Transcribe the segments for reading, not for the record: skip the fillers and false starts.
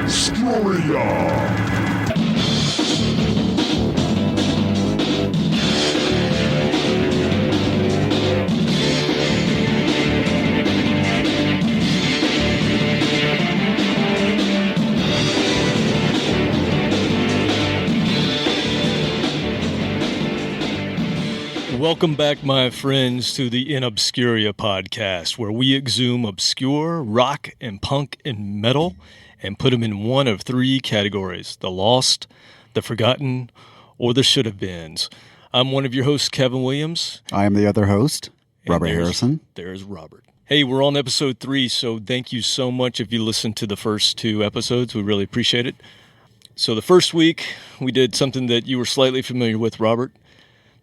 InObscuria. Welcome back, my friends, to the InObscuria podcast, where we exhume obscure rock and punk and metal and put them in one of three categories: the lost, the forgotten, or the should-have-beens. I'm one of your hosts, Kevin Williams. I am the other host, Robert Harrison. There's Robert. Hey, we're on episode 3, so thank you so much if you listened to the first 2 episodes. We really appreciate it. So the first week, we did something that you were slightly familiar with, Robert.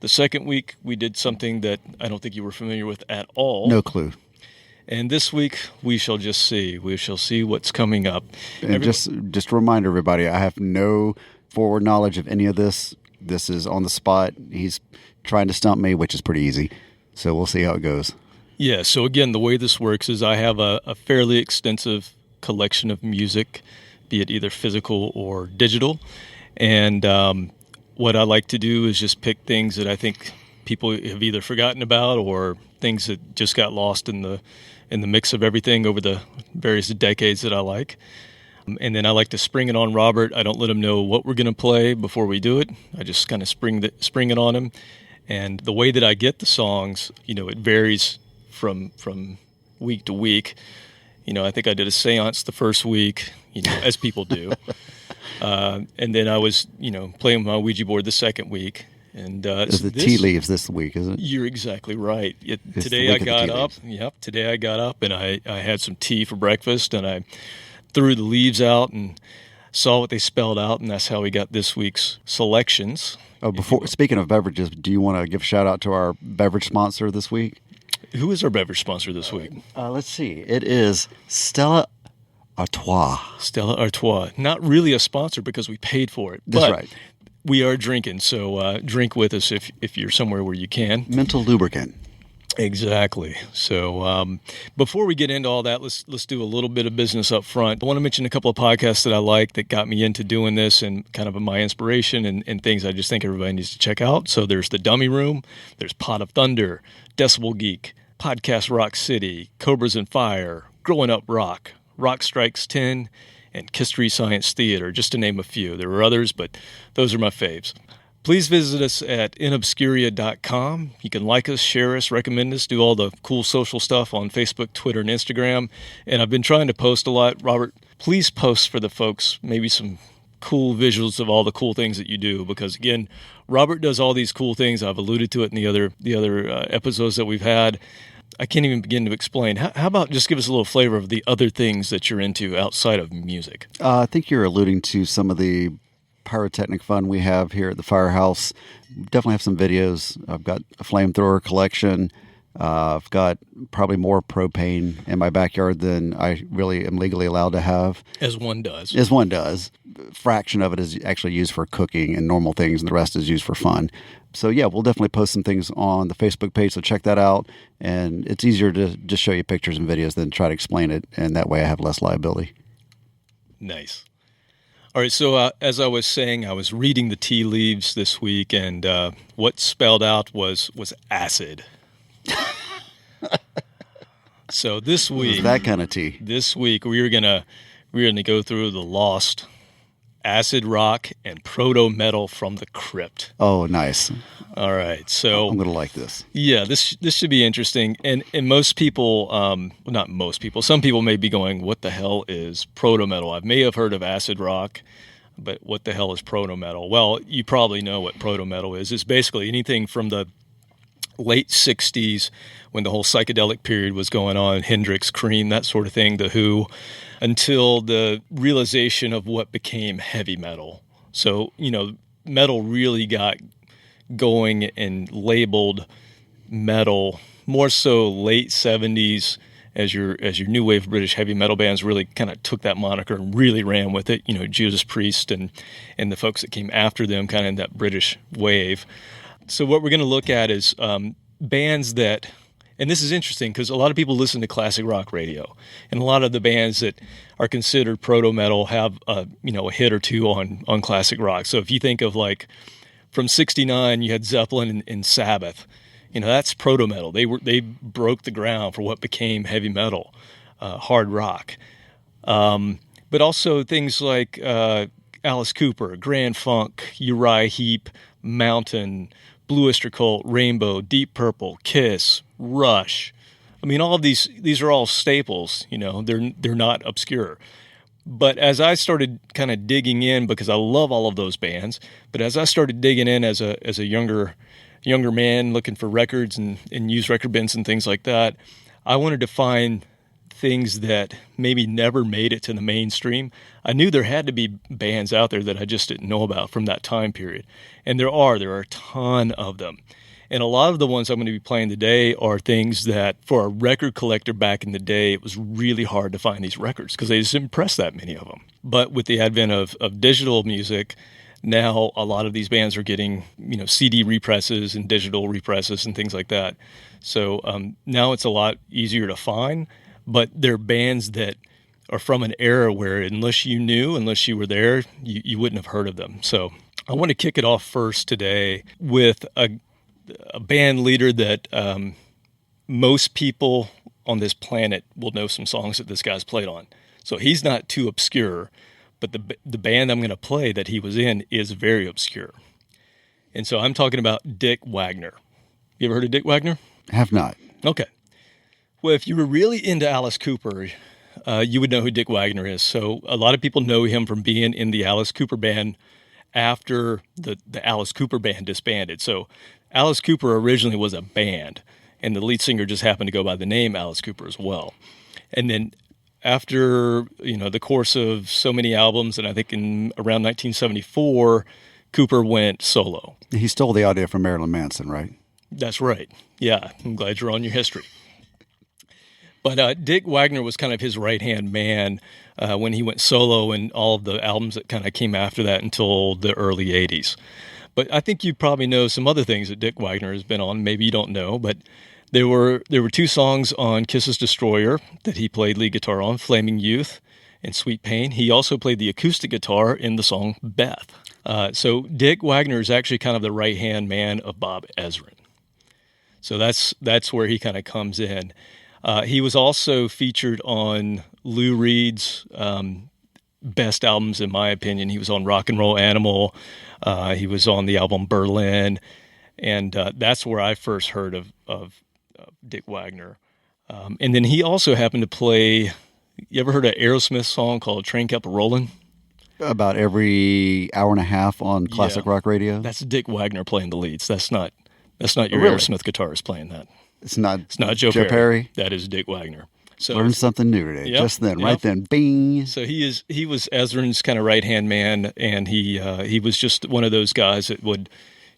The second week, we did something that I don't think you were familiar with at all. No clue. And this week, we shall just see. We shall see what's coming up. And just a reminder, everybody, I have no forward knowledge of any of this. This is on the spot. He's trying to stump me, which is pretty easy. So we'll see how it goes. Yeah, so again, the way this works is I have a fairly extensive collection of music, be it either physical or digital. And what I like to do is just pick things that I think people have either forgotten about or things that just got lost in the mix of everything over the various decades that I like. And then I like to spring it on Robert. I don't let him know what we're going to play before we do it. I just kind of spring it on him. And the way that I get the songs, it varies from week to week. I think I did a seance the first week, as people do. And then I was, playing with my Ouija board the second week. And it's the tea leaves this week, isn't it? You're exactly right. Today I got up. Yep. Today I got up and I had some tea for breakfast, and I threw the leaves out and saw what they spelled out, and that's how we got this week's selections. Oh, speaking of beverages, do you want to give a shout out to our beverage sponsor this week? Who is our beverage sponsor this week? Let's see. It is Stella Artois. Stella Artois. Not really a sponsor because we paid for it. That's right. We are drinking, so drink with us if you're somewhere where you can. Mental lubricant. Exactly. So before we get into all that, let's do a little bit of business up front. I want to mention a couple of podcasts that I like that got me into doing this and kind of my inspiration and things I just think everybody needs to check out. So there's The Dummy Room, there's Pot of Thunder, Decibel Geek, Podcast Rock City, Cobras and Fire, Growing Up Rock, Rock Strikes 10, and History Science Theater, just to name a few. There are others, but those are my faves. Please visit us at InObscuria.com. You can like us, share us, recommend us, do all the cool social stuff on Facebook, Twitter, and Instagram. And I've been trying to post a lot. Robert, please post for the folks maybe some cool visuals of all the cool things that you do, because, again, Robert does all these cool things. I've alluded to it in the other episodes that we've had. I can't even begin to explain. How about just give us a little flavor of the other things that you're into outside of music? I think you're alluding to some of the pyrotechnic fun we have here at the firehouse. Definitely have some videos. I've got a flamethrower collection. I've got probably more propane in my backyard than I really am legally allowed to have. As one does. A fraction of it is actually used for cooking and normal things, and the rest is used for fun. So, yeah, we'll definitely post some things on the Facebook page, so check that out. And it's easier to just show you pictures and videos than try to explain it, and that way I have less liability. Nice. All right, so as I was saying, I was reading the tea leaves this week, and what spelled out was acid. So this week, that kind of tea. This week we're gonna go through the lost acid rock and proto metal from the Crypt. Oh, nice. All right, so I'm gonna like this. Yeah, this should be interesting. And most people, not most people, some people may be going, "What the hell is proto metal?" I may have heard of acid rock, but what the hell is proto metal? Well, you probably know what proto metal is. It's basically anything from the late 60s when the whole psychedelic period was going on, Hendrix, Cream, that sort of thing, The Who, until the realization of what became heavy metal. So, metal really got going and labeled metal more so late 70s as your new wave British heavy metal bands really kind of took that moniker and really ran with it. Judas Priest and the folks that came after them kind of in that British wave. So what we're going to look at is bands that And this is interesting because a lot of people listen to classic rock radio, and a lot of the bands that are considered proto metal have a hit or two on classic rock. So if you think of like from '69, you had Zeppelin and Sabbath. That's proto metal. They broke the ground for what became heavy metal, hard rock. But also things like Alice Cooper, Grand Funk, Uriah Heep, Mountain, Blue Oyster Cult, Rainbow, Deep Purple, Kiss, Rush. I mean, all of these are all staples. They're not obscure. But as I started kind of digging in, because I love all of those bands, but as I started digging in as a younger man looking for records and used record bins and things like that, I wanted to find things that maybe never made it to the mainstream. I knew there had to be bands out there that I just didn't know about from that time period. And there are a ton of them. And a lot of the ones I'm going to be playing today are things that for a record collector back in the day, it was really hard to find these records because they just didn't press that many of them. But with the advent of digital music, now a lot of these bands are getting, CD represses and digital represses and things like that. So now it's a lot easier to find. But they're bands that are from an era where unless you were there, you wouldn't have heard of them. So I want to kick it off first today with a band leader that most people on this planet will know some songs that this guy's played on. So he's not too obscure, but the band I'm going to play that he was in is very obscure. And so I'm talking about Dick Wagner. You ever heard of Dick Wagner? Have not. Okay. Well, if you were really into Alice Cooper, you would know who Dick Wagner is. So a lot of people know him from being in the Alice Cooper band after the Alice Cooper band disbanded. So Alice Cooper originally was a band, and the lead singer just happened to go by the name Alice Cooper as well. And then after the course of so many albums, and I think in around 1974, Cooper went solo. He stole the audio from Marilyn Manson, right? That's right. Yeah, I'm glad you're on your history. But Dick Wagner was kind of his right-hand man when he went solo and all of the albums that kind of came after that until the early 80s. But I think you probably know some other things that Dick Wagner has been on. Maybe you don't know, but there were two songs on Kiss's Destroyer that he played lead guitar on, Flaming Youth and Sweet Pain. He also played the acoustic guitar in the song Beth. So Dick Wagner is actually kind of the right-hand man of Bob Ezrin. So that's where he kind of comes in. He was also featured on Lou Reed's best albums, in my opinion. He was on Rock and Roll Animal. He was on the album Berlin. And that's where I first heard of Dick Wagner. And then he also happened to play, you ever heard an Aerosmith song called Train Kept A-Rollin'? About every hour and a half on classic rock radio? That's Dick Wagner playing the leads. That's not your really? Aerosmith guitarist playing that. It's not Joe Perry. That is Dick Wagner. So learned something new today. Yep, Just then, yep. right then, bing. So he was Ezrin's kind of right-hand man, and he was just one of those guys that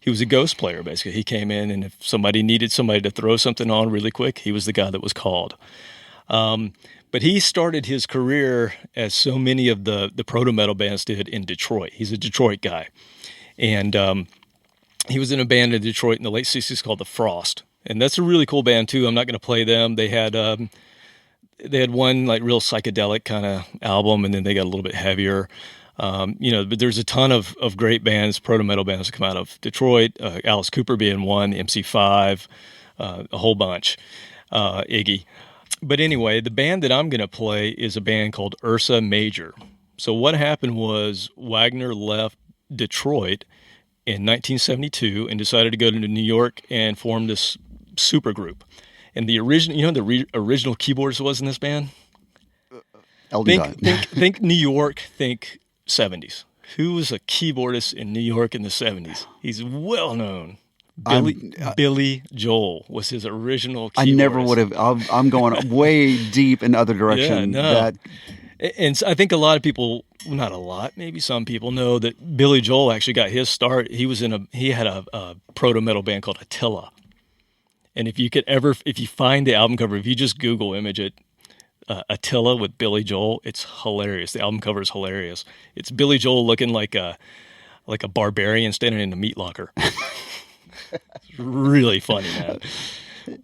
he was a ghost player, basically. He came in, and if somebody needed somebody to throw something on really quick, he was the guy that was called. But he started his career, as so many of the proto-metal bands did, in Detroit. He's a Detroit guy. And he was in a band in Detroit in the late 60s called The Frost. And that's a really cool band, too. I'm not going to play them. They had one like real psychedelic kind of album, and then they got a little bit heavier. But there's a ton of great bands, proto-metal bands that come out of Detroit, Alice Cooper being one, MC5, a whole bunch, Iggy. But anyway, the band that I'm going to play is a band called Ursa Major. So what happened was Wagner left Detroit in 1972 and decided to go to New York and form this super group. And the original, the original keyboardist was in this band? Think New York, think 70s. Who was a keyboardist in New York in the 70s? He's well known. Billy Joel was his original keyboardist. I never would have. I'm going way deep in other direction. Yeah, no. And I think a lot of people, not a lot, maybe some people know that Billy Joel actually got his start. He had a proto-metal band called Attila. And if you find the album cover, if you just Google image it, Attila with Billy Joel, it's hilarious. The album cover is hilarious. It's Billy Joel looking like a barbarian standing in a meat locker. It's really funny, man.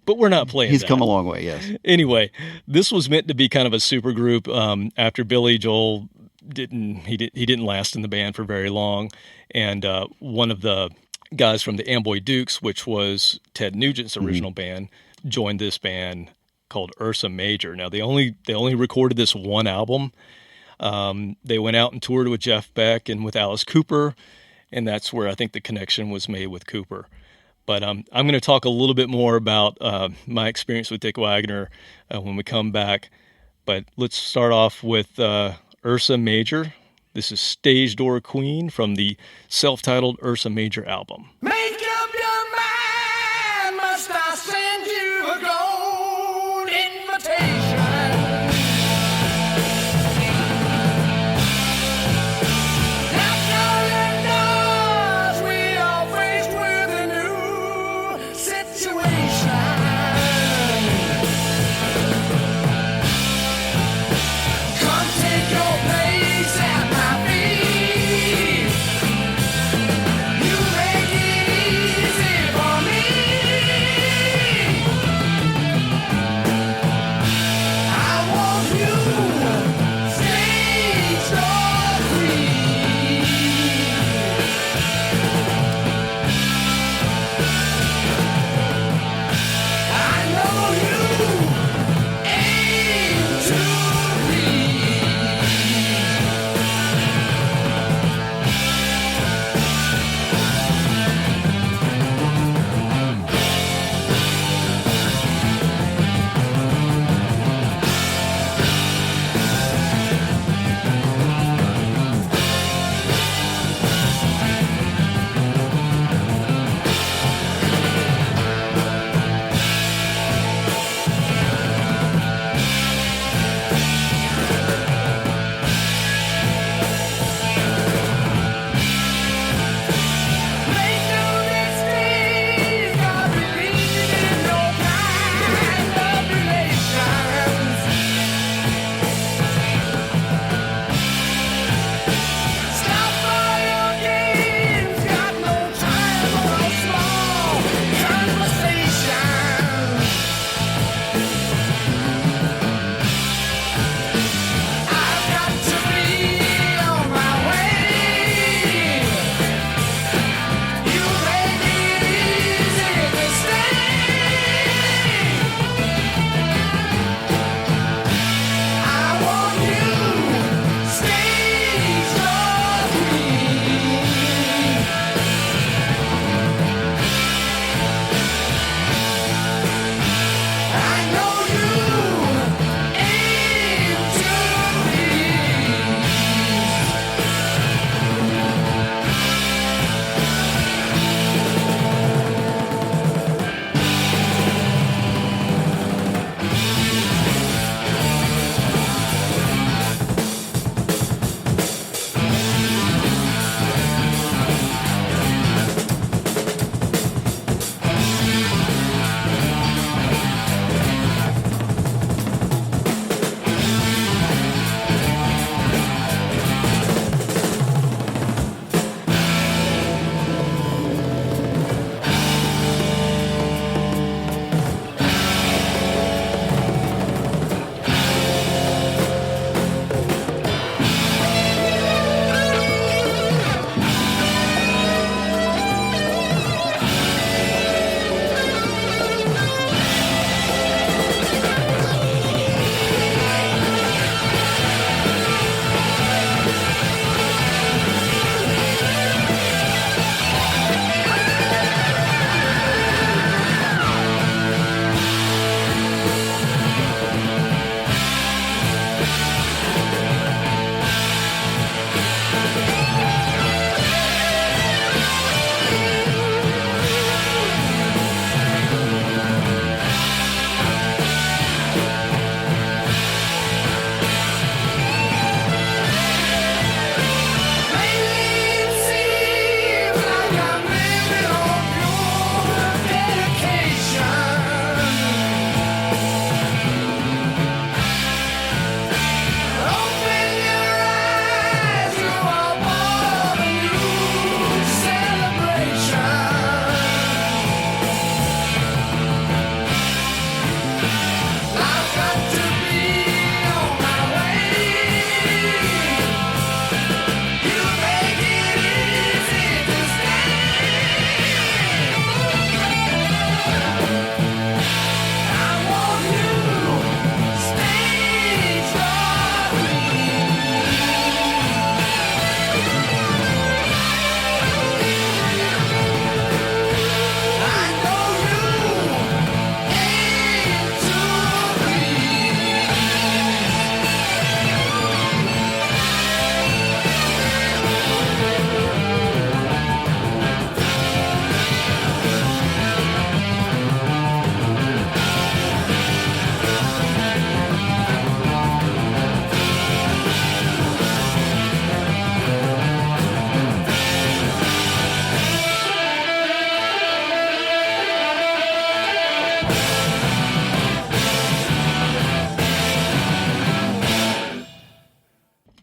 but we're not playing He's that. come a long way, yes. Anyway, this was meant to be kind of a super group. After Billy Joel didn't last in the band for very long, and one of the guys from the Amboy Dukes, which was Ted Nugent's original band, joined this band called Ursa Major. Now they only recorded this one album. They went out and toured with Jeff Beck and with Alice Cooper, and that's where I think the connection was made with Cooper. But I'm going to talk a little bit more about my experience with Dick Wagner when we come back. But let's start off with Ursa Major. This is Stage Door Queen from the self-titled Ursa Major album. Make up your mind, must I send you a gold invitation? Knock on your doors, we are faced with a new situation. Come take your place at my feet. You make it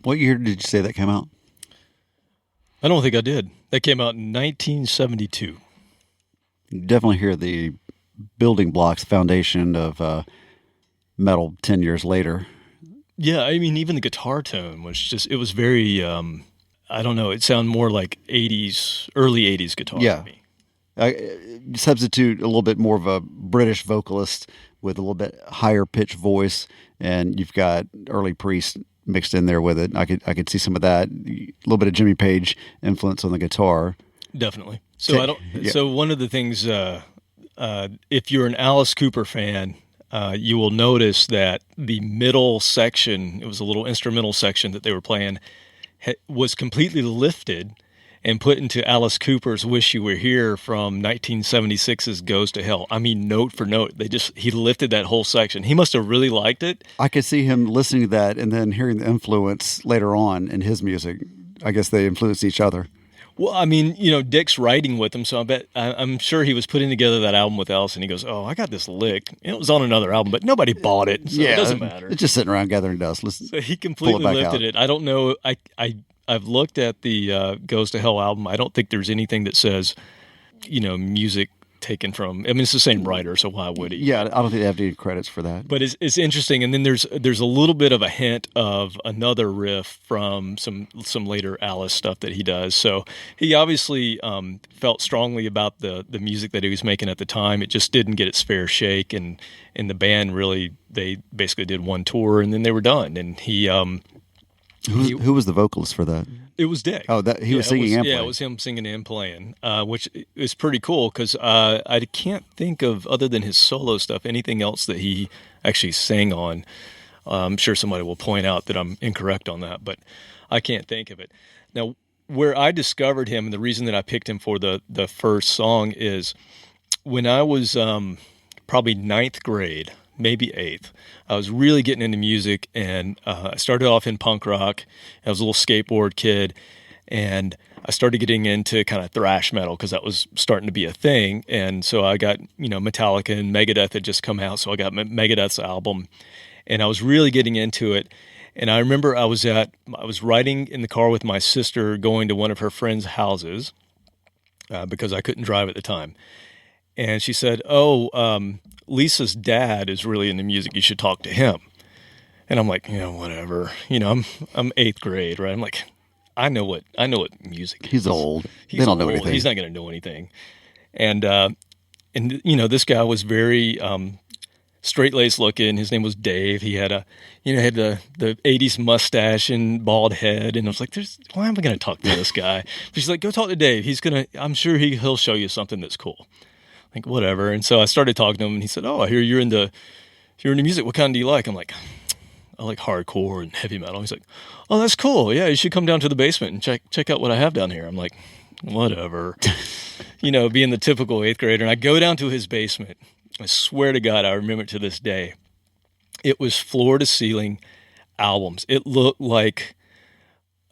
What year did you say that came out? I don't think I did. That came out in 1972. You definitely hear the building blocks, foundation of metal 10 years later. Yeah, I mean, even the guitar tone was just, it was very, I don't know, it sounded more like 80s, early 80s guitar to me. You substitute a little bit more of a British vocalist with a little bit higher pitched voice, and you've got early Priest mixed in there with it. I could see some of that, a little bit of Jimmy Page influence on the guitar. Definitely. So So one of the things, if you're an Alice Cooper fan, you will notice that the middle section, it was a little instrumental section that they were playing, was completely lifted and put into Alice Cooper's "Wish You Were Here" from 1976's "Goes to Hell." I mean, note for note, he lifted that whole section. He must have really liked it. I could see him listening to that and then hearing the influence later on in his music. I guess they influenced each other. Well, I mean, Dick's writing with him, so I'm sure he was putting together that album with Alice, and he goes, "Oh, I got this lick. It was on another album, but nobody bought it, so it doesn't matter." It's just sitting around gathering dust. So he completely lifted it. I don't know. I've looked at the Goes to Hell album. I don't think there's anything that says, music taken from. I mean, it's the same writer, so why would he? Yeah, I don't think they have any credits for that. But it's interesting, and then there's a little bit of a hint of another riff from some later Alice stuff that he does. So he obviously felt strongly about the music that he was making at the time. It just didn't get its fair shake, and the band really, they basically did one tour and then they were done. And he who was the vocalist for that? It was Dick. Oh, he was singing and playing. Yeah, it was him singing and playing, which is pretty cool because I can't think of, other than his solo stuff, anything else that he actually sang on. I'm sure somebody will point out that I'm incorrect on that, but I can't think of it. Now, where I discovered him, and the reason that I picked him for the first song is when I was probably 9th grade, maybe 8th. I was really getting into music, and I started off in punk rock. I was a little skateboard kid, and I started getting into kind of thrash metal because that was starting to be a thing. And so I got, Metallica and Megadeth had just come out, so I got Megadeth's album, and I was really getting into it. And I remember I was riding in the car with my sister going to one of her friends' houses because I couldn't drive at the time. And she said, Lisa's dad is really into music. You should talk to him. And I'm like, whatever. I'm 8th grade, right? I'm like, I know what music is. He's old. They don't know anything. He's not going to know anything. And this guy was very straight-laced looking. His name was Dave. He had had the 80s mustache and bald head. And I was like, why am I going to talk to this guy? But she's like, go talk to Dave. I'm sure he'll show you something that's cool. Like, whatever. And so I started talking to him, and he said, I hear you're into music. What kind do you like? I'm like, I like hardcore and heavy metal. He's like, oh, that's cool. Yeah, you should come down to the basement and check out what I have down here. I'm like, whatever. Being the typical 8th grader. And I go down to his basement. I swear to God, I remember it to this day. It was floor-to-ceiling albums. It looked like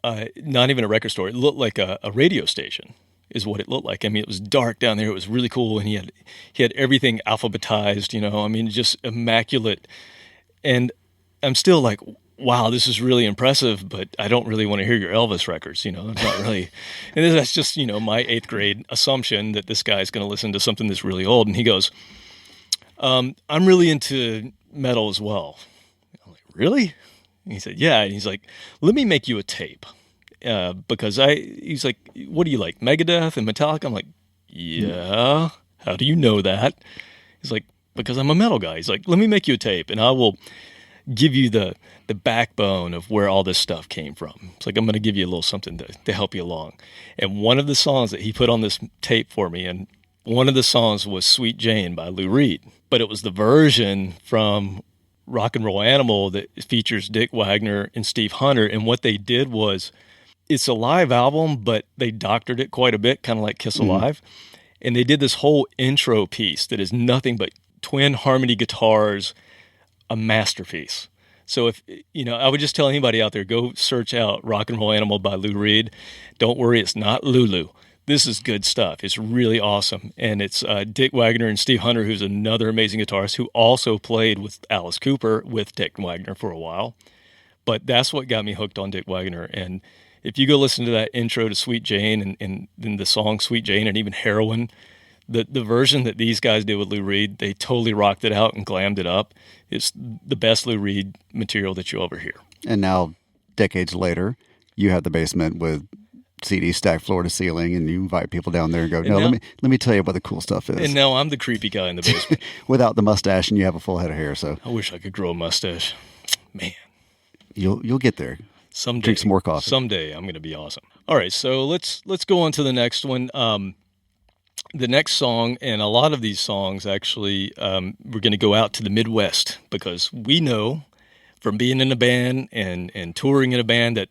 not even a record store. It looked like a radio station. Is what it looked like. I mean, it was dark down there. It was really cool, and he had everything alphabetized. Just immaculate. And I'm still like, wow, this is really impressive. But I don't really want to hear your Elvis records. It's not really. And that's just my 8th grade assumption that this guy's going to listen to something that's really old. And he goes, I'm really into metal as well. I'm like, really? And he said, yeah. And he's like, let me make you a tape. Because he's like, what do you like, Megadeth and Metallica? I'm like, yeah. How do you know that? He's like, because I'm a metal guy. He's like, let me make you a tape, and I will give you the backbone of where all this stuff came from. It's like, I'm going to give you a little something to help you along. And one of the songs that he put on this tape for me, and one of the songs was Sweet Jane by Lou Reed. But it was the version from Rock and Roll Animal that features Dick Wagner and Steve Hunter. And what they did was, it's a live album, but they doctored it quite a bit, kind of like Kiss Alive. And they did this whole intro piece that is nothing but twin harmony guitars, a masterpiece. So if, I would just tell anybody out there, go search out Rock and Roll Animal by Lou Reed. Don't worry, it's not Lulu. This is good stuff. It's really awesome. And it's Dick Wagner and Steve Hunter, who's another amazing guitarist who also played with Alice Cooper with Dick Wagner for a while. But that's what got me hooked on Dick Wagoner. And if you go listen to that intro to Sweet Jane and the song Sweet Jane and even Heroin, the version that these guys did with Lou Reed, they totally rocked it out and glammed it up. It's the best Lou Reed material that you'll ever hear. And now, decades later, you have the basement with CDs stacked floor to ceiling, and you invite people down there and go, let me tell you what the cool stuff is. And now I'm the creepy guy in the basement. Without the mustache, and you have a full head of hair. So I wish I could grow a mustache. Man. You'll get there. Someday. Drink some more coffee. Someday I'm going to be awesome. All right, so let's go on to the next one. The next song, and a lot of these songs actually, we're going to go out to the Midwest because we know from being in a band and touring in a band that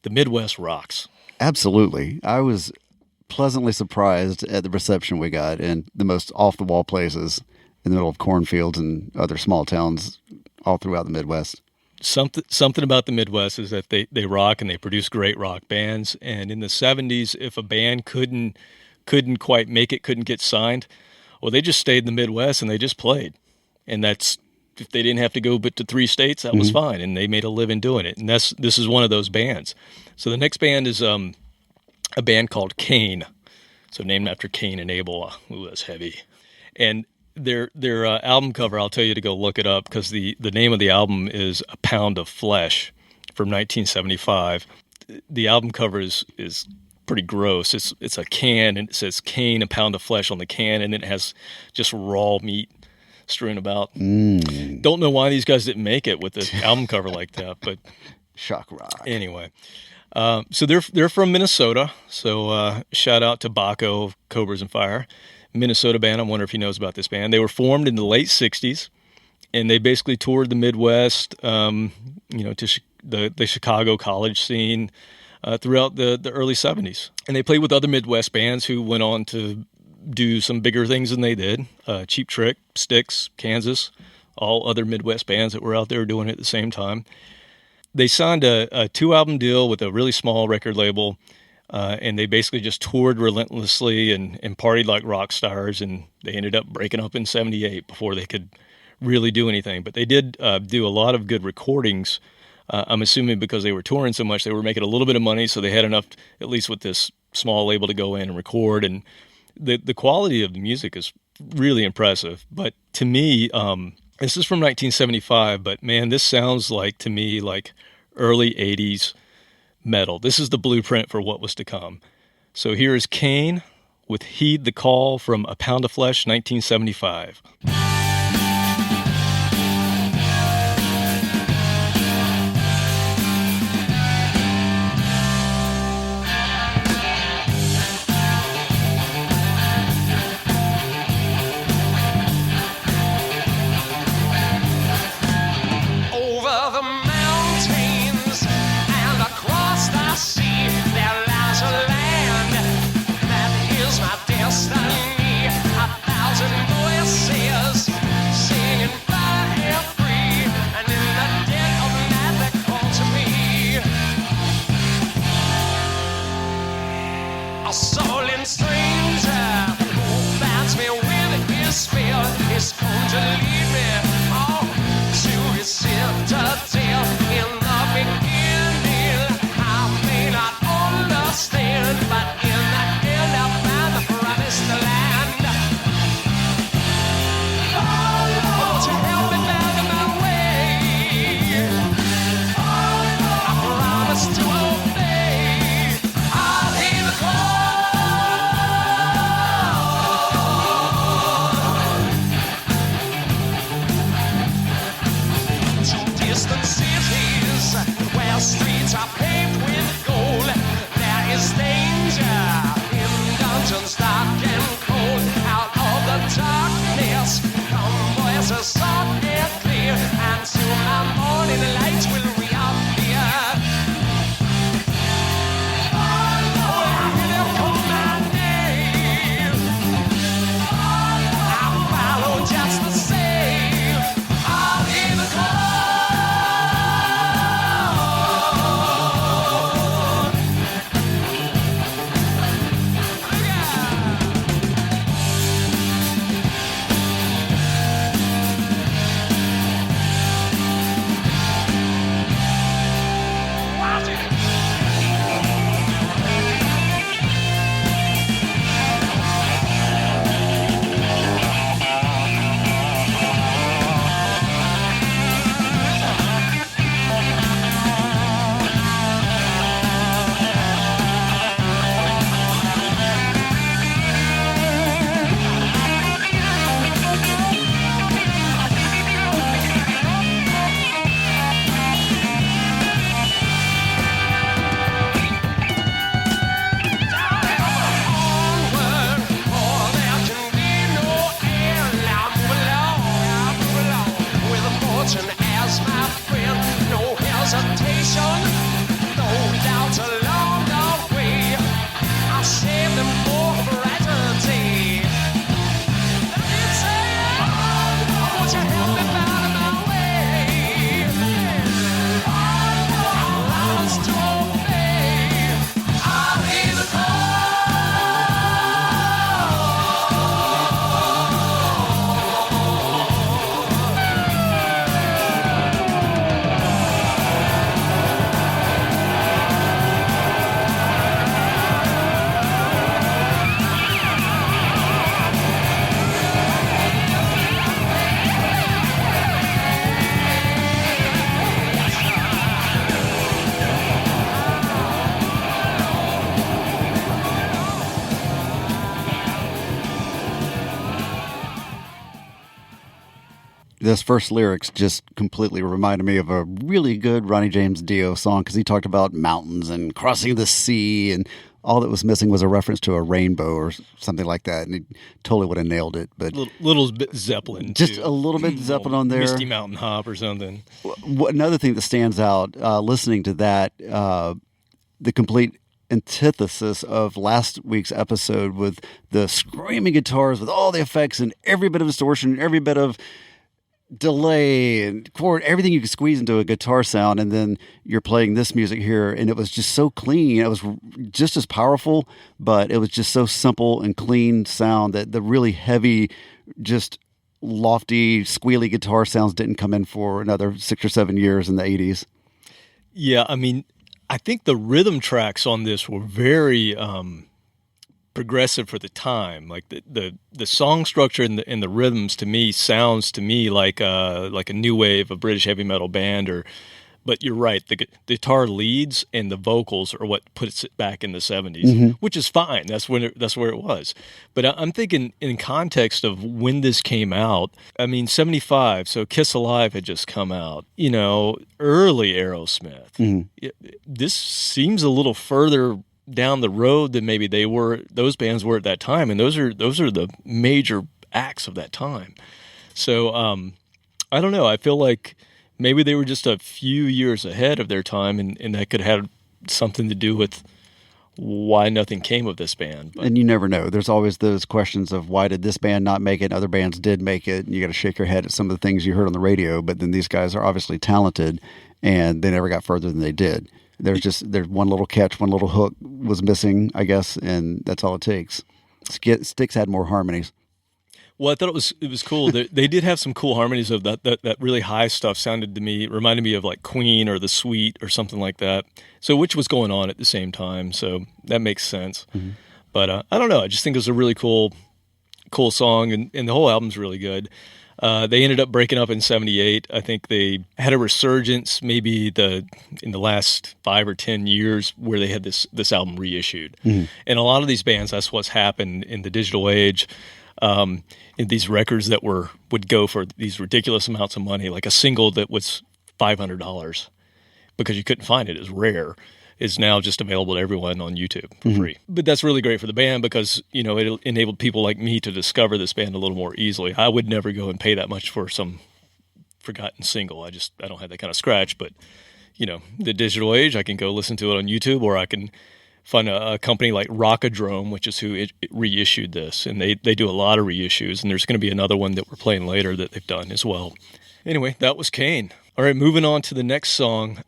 the Midwest rocks. Absolutely. I was pleasantly surprised at the reception we got in the most off-the-wall places in the middle of cornfields and other small towns all throughout the Midwest. Something about the Midwest is that they rock and they produce great rock bands. And in the 70s, if a band couldn't quite make it, couldn't get signed, well, they just stayed in the Midwest and they just played. And that's, if they didn't have to go but to 3 states, that was fine. And they made a living doing it. And this is one of those bands. So the next band is a band called Cain. So named after Cain and Abel. Ooh, that's heavy. And their album cover, I'll tell you to go look it up because the name of the album is A Pound of Flesh from 1975. The album cover is pretty gross. It's a can and it says Cain, a pound of flesh on the can, and it has just raw meat strewn about. Don't know why these guys didn't make it with the album cover like that, but shock rock. Anyway, so they're from Minnesota. So shout out to Baco of Cobras and Fire. Minnesota band. I wonder if he knows about this band. They were formed in the late 60s, and they basically toured the Midwest, to the Chicago college scene throughout the early 70s. And they played with other Midwest bands who went on to do some bigger things than they did. Cheap Trick, Styx, Kansas, all other Midwest bands that were out there doing it at the same time. They signed a 2-album deal with a really small record label, and they basically just toured relentlessly and partied like rock stars, and they ended up breaking up in 78 before they could really do anything. But they did do a lot of good recordings. I'm assuming because they were touring so much, they were making a little bit of money, so they had enough, at least with this small label, to go in and record. And the quality of the music is really impressive. But to me, this is from 1975, but man, this sounds like, to me, like early 80s metal. This is the blueprint for what was to come. So here is Cain with Heed the Call from A Pound of Flesh, 1975. Destiny, 1,000 voices yes, my friend, no hesitation, no doubts along the way. I'll save them for a brighter day. It's saying, won't you help me find my way? I must obey. I'll hear the call. This first lyrics just completely reminded me of a really good Ronnie James Dio song because he talked about mountains and crossing the sea, and all that was missing was a reference to a rainbow or something like that, and he totally would have nailed it. But little bit Zeppelin, just too. a little bit Zeppelin on there. Misty Mountain Hop or something. Another thing that stands out, listening to that, the complete antithesis of last week's episode with the screaming guitars with all the effects and every bit of distortion, every bit of delay and chord, everything you could squeeze into a guitar sound, and then you're playing this music here, and it was just so clean. It was just as powerful, but it was just so simple and clean sound that the really heavy, just lofty, squealy guitar sounds didn't come in for another 6 or 7 years in the 80s. Yeah, I mean, I think the rhythm tracks on this were very progressive for the time. Like the song structure and the rhythms to me sounds to me like a new wave of British heavy metal band. But you're right, the guitar leads and the vocals are what puts it back in the 70s, which is fine. That's where it was. But I'm thinking in context of when this came out. I mean, 75. So Kiss Alive had just come out. You know, early Aerosmith. This seems a little further down the road than maybe those bands were at that time, and those are the major acts of that time. So I don't know. I feel like maybe they were just a few years ahead of their time, and that could have something to do with why nothing came of this band. But, and you never know. There's always those questions of why did this band not make it? Other bands did make it. And you got to shake your head at some of the things you heard on the radio. But then these guys are obviously talented, and they never got further than they did. There's one little catch, one little hook was missing, I guess, and that's all it takes. Styx had more harmonies. Well, I thought it was cool. They did have some cool harmonies of that really high stuff. Reminded me of like Queen or The Sweet or something like that. So which was going on at the same time. So that makes sense. But I don't know. I just think it was a really cool song, and the whole album's really good. They ended up breaking up in 78. I think they had a resurgence maybe in the last 5 or 10 years where they had this album reissued. And a lot of these bands, that's what's happened in the digital age. In these records that would go for these ridiculous amounts of money, like a single that was $500 because you couldn't find it, is rare, is now just available to everyone on YouTube for free. But that's really great for the band because, you know, it enabled people like me to discover this band a little more easily. I would never go and pay that much for some forgotten single. I don't have that kind of scratch, but, you know, the digital age, I can go listen to it on YouTube, or I can find a company like Rockadrome, which is who it reissued this, and they do a lot of reissues, and there's going to be another one that we're playing later that they've done as well. Anyway, that was Cain. All right, moving on to the next song.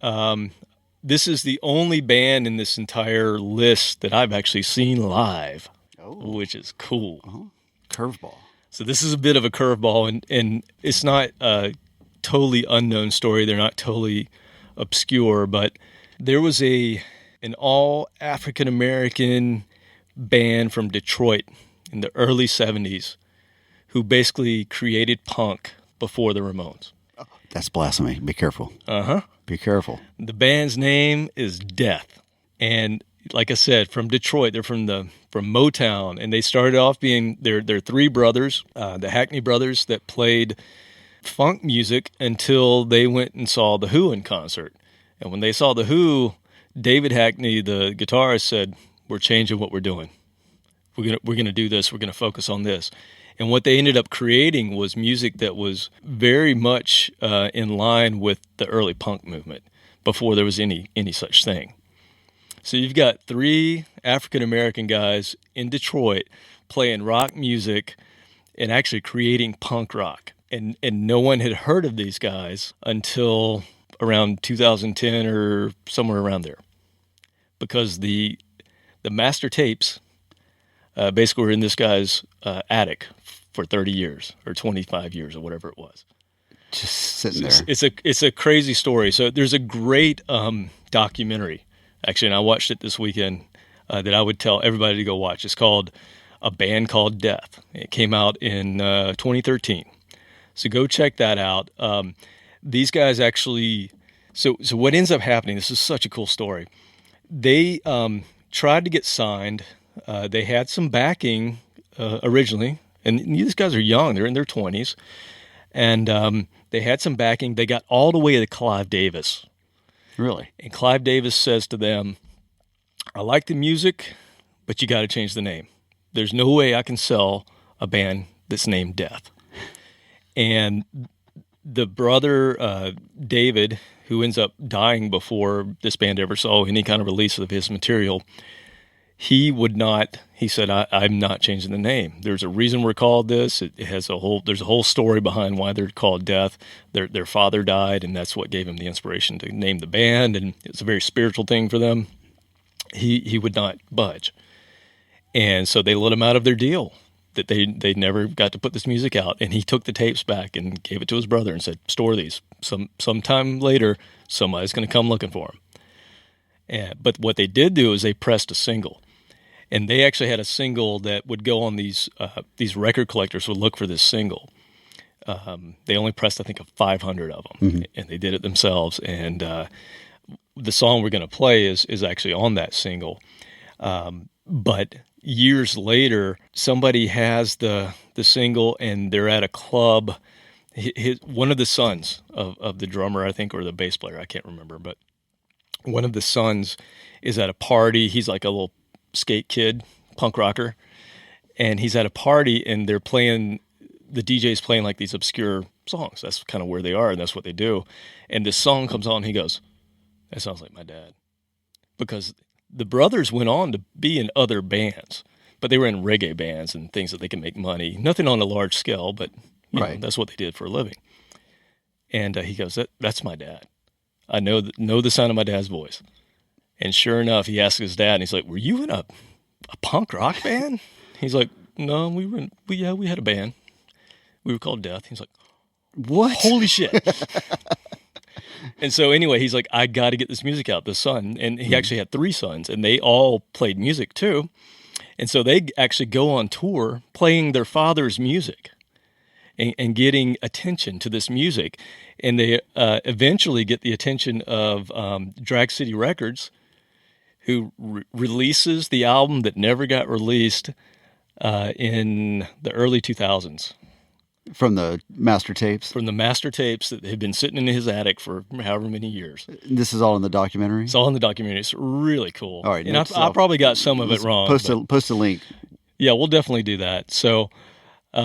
This is the only band in this entire list that I've actually seen live, which is cool. Curveball. So this is a bit of a curveball, and it's not a totally unknown story. They're not totally obscure, but there was an all African-American band from Detroit in the early 70s who basically created punk before the Ramones. That's blasphemy. Be careful. Be careful. The band's name is Death. And like I said, from Detroit, they're from Motown, and they started off being they're three brothers, the Hackney brothers, that played funk music until they went and saw the Who in concert. And when they saw the Who, David Hackney, the guitarist, said, "We're changing what we're doing. We're gonna do this. We're gonna focus on this." And what they ended up creating was music that was very much in line with the early punk movement before there was any such thing. So you've got 3 African-American guys in Detroit playing rock music and actually creating punk rock. And no one had heard of these guys until around 2010 or somewhere around there. Because the master tapes basically were in this guy's attic for 30 years or 25 years or whatever it was. Just sitting there. It's a crazy story. So there's a great documentary, actually, and I watched it this weekend that I would tell everybody to go watch. It's called A Band Called Death. It came out in 2013. So go check that out. These guys actually, so what ends up happening, this is such a cool story. They tried to get signed. They had some backing originally, and these guys are young. They're in their 20s. And they had some backing. They got all the way to Clive Davis. Really? And Clive Davis says to them, I like the music, but you got to change the name. There's no way I can sell a band that's named Death. And the brother, David, who ends up dying before this band ever saw any kind of release of his material, he would not, he said, I'm not changing the name. There's a reason we're called this. It has there's a whole story behind why they're called Death. Their father died, and that's what gave him the inspiration to name the band, and it's a very spiritual thing for them. He would not budge. And so they let him out of their deal, that they never got to put this music out. And he took the tapes back and gave it to his brother and said, store these. Sometime later, somebody's going to come looking for them. But what they did do is they pressed a single. And they actually had a single that would go on these record collectors would look for this single. They only pressed, I think, 500 of them, and they did it themselves. And the song we're going to play is actually on that single. But years later, somebody has the single, and they're at a club. One of the sons of the drummer, I think, or the bass player, I can't remember, but one of the sons is at a party. He's like a little skate kid, punk rocker, and he's at a party, and they're playing, the DJ's playing like these obscure songs. That's kind of where they are, and that's what they do. And this song comes on, and he goes, that sounds like my dad. Because the brothers went on to be in other bands, but they were in reggae bands and things that they can make money. Nothing on a large scale, but you know, that's what they did for a living. And he goes, that's my dad. I know the sound of my dad's voice. And sure enough, he asked his dad, and he's like, were you in a punk rock band? He's like, no, we had a band. We were called Death. He's like, what? Holy shit. And so anyway, he's like, I got to get this music out, the son. And he actually had 3 sons, and they all played music too. And so they actually go on tour playing their father's music and getting attention to this music. And they eventually get the attention of Drag City Records, who releases the album that never got released in the early 2000s. From the master tapes? From the master tapes that had been sitting in his attic for however many years. This is all in the documentary? It's all in the documentary. It's really cool. All right. And I probably got some of it wrong. Post a link. Yeah, we'll definitely do that. So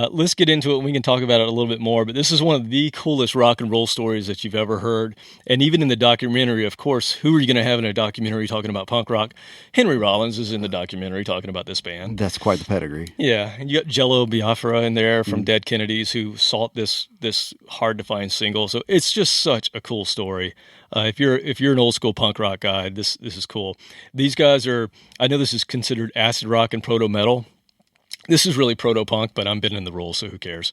let's get into it. We can talk about it a little bit more. But this is one of the coolest rock and roll stories that you've ever heard. And even in the documentary, of course, who are you going to have in a documentary talking about punk rock? Henry Rollins is in the documentary talking about this band. That's quite the pedigree. Yeah, and you got Jello Biafra in there from Dead Kennedys, who sought this hard-to-find single. So it's just such a cool story. If you're an old school punk rock guy, this is cool. These guys are, I know this is considered acid rock and proto metal. This is really proto-punk, but I'm bending the rules, so who cares?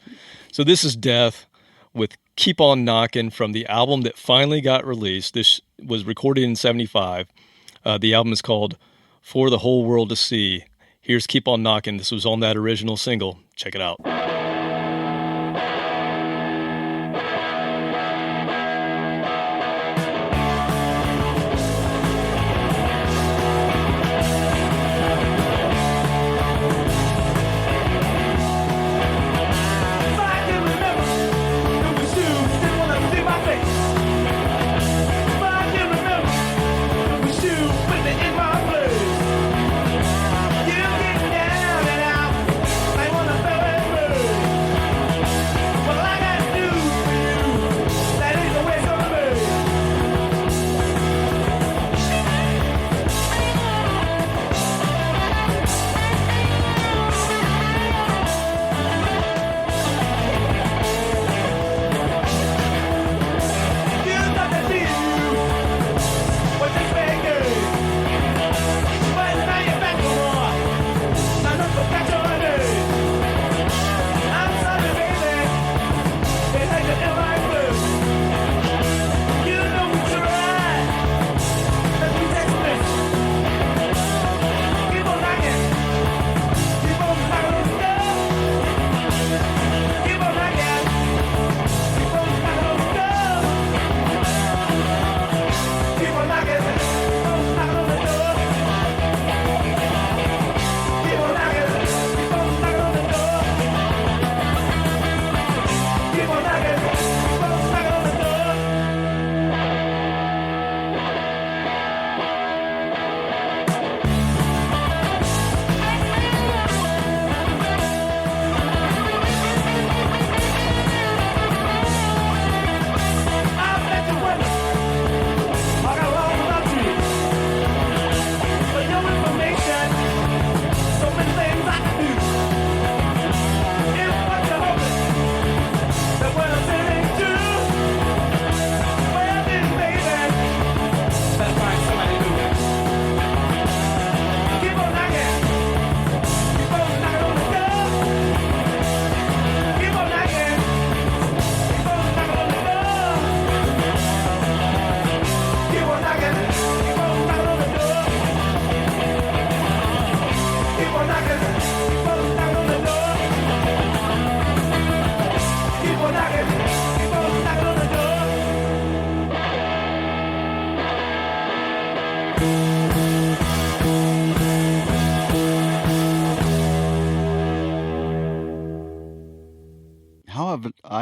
So this is Death with Keep On Knockin' from the album that finally got released. This was recorded in 1975. The album is called For the Whole World to See. Here's Keep On Knockin'. This was on that original single. Check it out.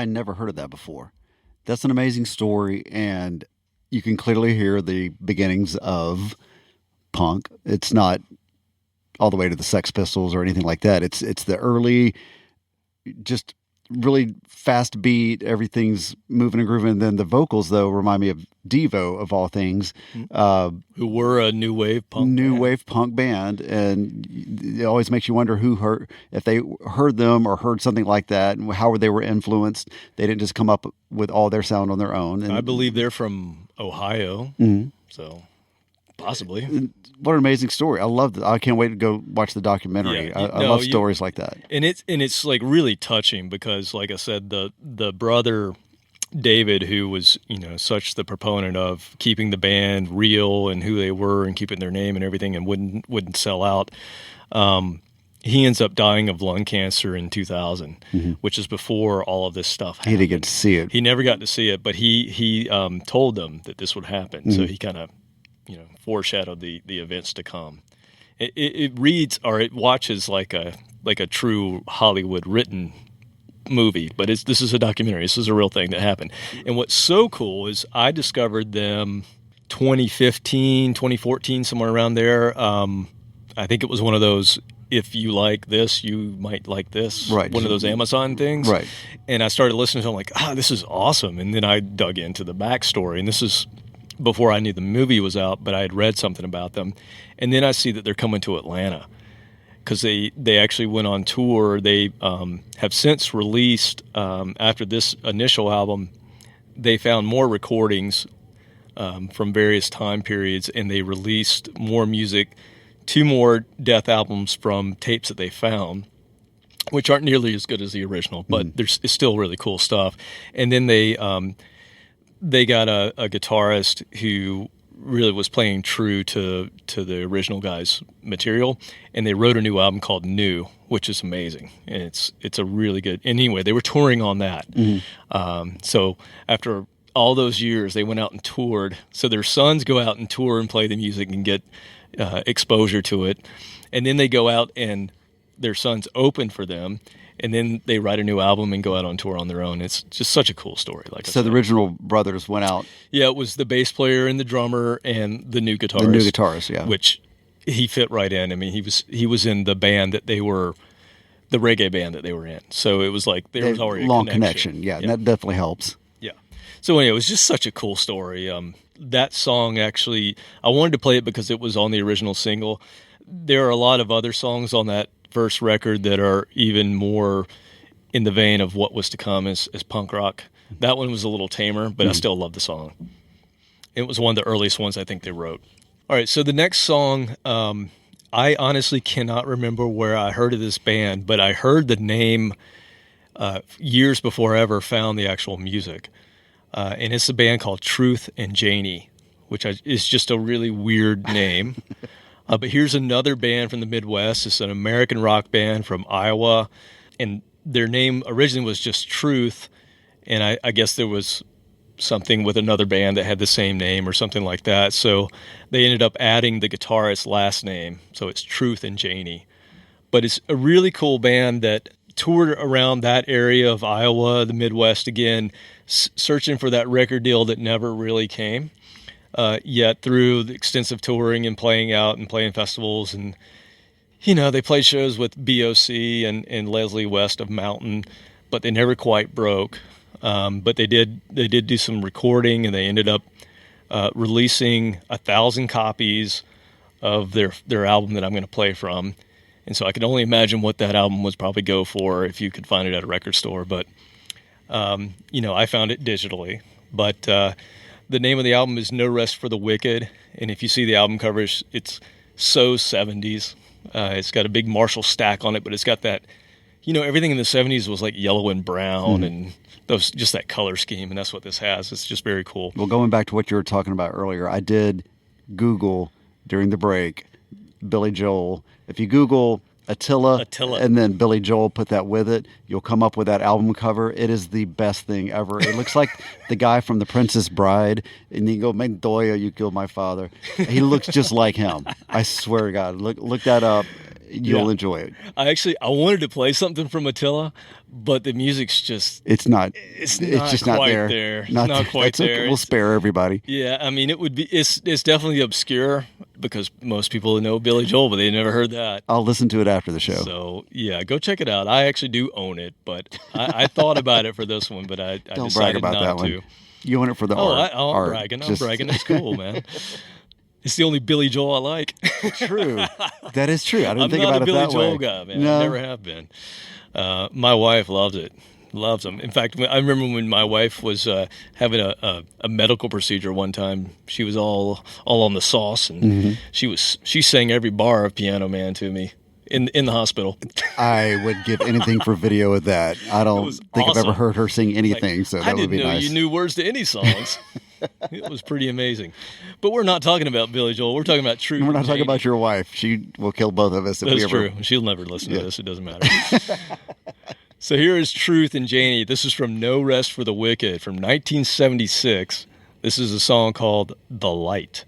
never heard of that before. That's an amazing story, and you can clearly hear the beginnings of punk. It's not all the way to the Sex Pistols or anything like that. It's the early, just really fast beat. Everything's moving and grooving. And then the vocals, though, remind me of Devo, of all things, who were a new wave punk band, and it always makes you wonder if they heard them or heard something like that, and how they were influenced. They didn't just come up with all their sound on their own. And I believe they're from Ohio, so possibly. What an amazing story! I love it. I can't wait to go watch the documentary. Yeah, I love stories like that, and it's like really touching because, like I said, the brother David, who was such the proponent of keeping the band real and who they were and keeping their name and everything, and wouldn't sell out. He ends up dying of lung cancer in 2000, which is before all of this stuff happened. He didn't get to see it. He never got to see it, but he told them that this would happen, so he kind of foreshadowed the events to come. It reads, or it watches like a true Hollywood written movie, but this is a documentary. This is a real thing that happened. And what's so cool is I discovered them 2015, 2014, somewhere around there. I think it was one of those, if you like this, you might like this. Right. One of those Amazon things. Right. And I started listening to them like, this is awesome. And then I dug into the backstory, and this is before I knew the movie was out, but I had read something about them. And then I see that they're coming to Atlanta because they actually went on tour. They have since released, after this initial album, they found more recordings from various time periods, and they released more music, 2 more Death albums from tapes that they found, which aren't nearly as good as the original, but it's still really cool stuff. And then they got a guitarist who really was playing true to the original guy's material, and they wrote a new album called New, which is amazing, and it's a really good. Anyway, they were touring on that. So after all those years, they went out and toured. So their sons go out and tour and play the music and get exposure to it, and then they go out and their sons open for them. And then they write a new album and go out on tour on their own. It's just such a cool story. So the original brothers went out. Yeah, it was the bass player and the drummer and the new guitarist. The new guitarist, yeah. Which he fit right in. I mean, he was in the band that they were, the reggae band that they were in. So it was like there was already a long connection. Yeah, and that definitely helps. Yeah. So anyway, it was just such a cool story. That song actually, I wanted to play it because it was on the original single. There are a lot of other songs on that first record that are even more in the vein of what was to come as punk rock. That one was a little tamer, but I still love the song. It was one of the earliest ones I think they wrote. All right, so the next song, I honestly cannot remember where I heard of this band, but I heard the name years before I ever found the actual music. And it's a band called Truth and Janey, which is just a really weird name. But here's another band from the Midwest. It's an American rock band from Iowa, and their name originally was just Truth, and I guess there was something with another band that had the same name or something like that, so they ended up adding the guitarist's last name, so it's Truth and Janey. But it's a really cool band that toured around that area of Iowa, the Midwest again, searching for that record deal that never really came. Yet through the extensive touring and playing out and playing festivals, and they played shows with BOC and Leslie West of Mountain, but they never quite broke. But they did do some recording, and they ended up releasing 1,000 copies of their album that I'm going to play from. And so I can only imagine what that album was probably go for if you could find it at a record store. But I found it digitally. But the name of the album is No Rest for the Wicked, and if you see the album cover, it's so 70s. It's got a big Marshall stack on it, but it's got that, everything in the 70s was like yellow and brown, and just that color scheme, and that's what this has. It's just very cool. Well, going back to what you were talking about earlier, I did Google during the break Billy Joel. If you Google Attila, and then Billy Joel, put that with it, you'll come up with that album cover. It is the best thing ever. It looks like the guy from The Princess Bride, and you go, Mendoya, you killed my father. He looks just like him. I swear to God. Look that up. you'll enjoy it. I wanted to play something from Attila, but the music's just It's not just not quite there. there. It's not quite that's okay. there. We'll spare everybody. Yeah, I mean, it's definitely obscure because most people know Billy Joel, but they never heard that. I'll listen to it after the show. So yeah, go check it out. I actually do own it, but I thought about it for this one, but I Don't decided brag about not that to. one. You own it for the art. I'm bragging. I'm bragging. It's cool, man. It's the only Billy Joel I like. True. That is true. I didn't I'm think not about a it Billy that Joel way. guy, man. No. I never have been. My wife loves it. Loves them. In fact, I remember when my wife was having a medical procedure one time. She was all on the sauce, and she sang every bar of Piano Man to me in the hospital. I would give anything for video of that. I don't was think I've ever awesome. heard her sing anything, so I that would didn't be know nice. you knew words to any songs. It was pretty amazing. But we're not talking about Billy Joel. We're talking about Truth. And we're not and talking Janey. about your wife. She will kill both of us if That's we ever. true. She'll never listen to this. It doesn't matter. So here is Truth and Janey. This is from No Rest for the Wicked from 1976. This is a song called The Light.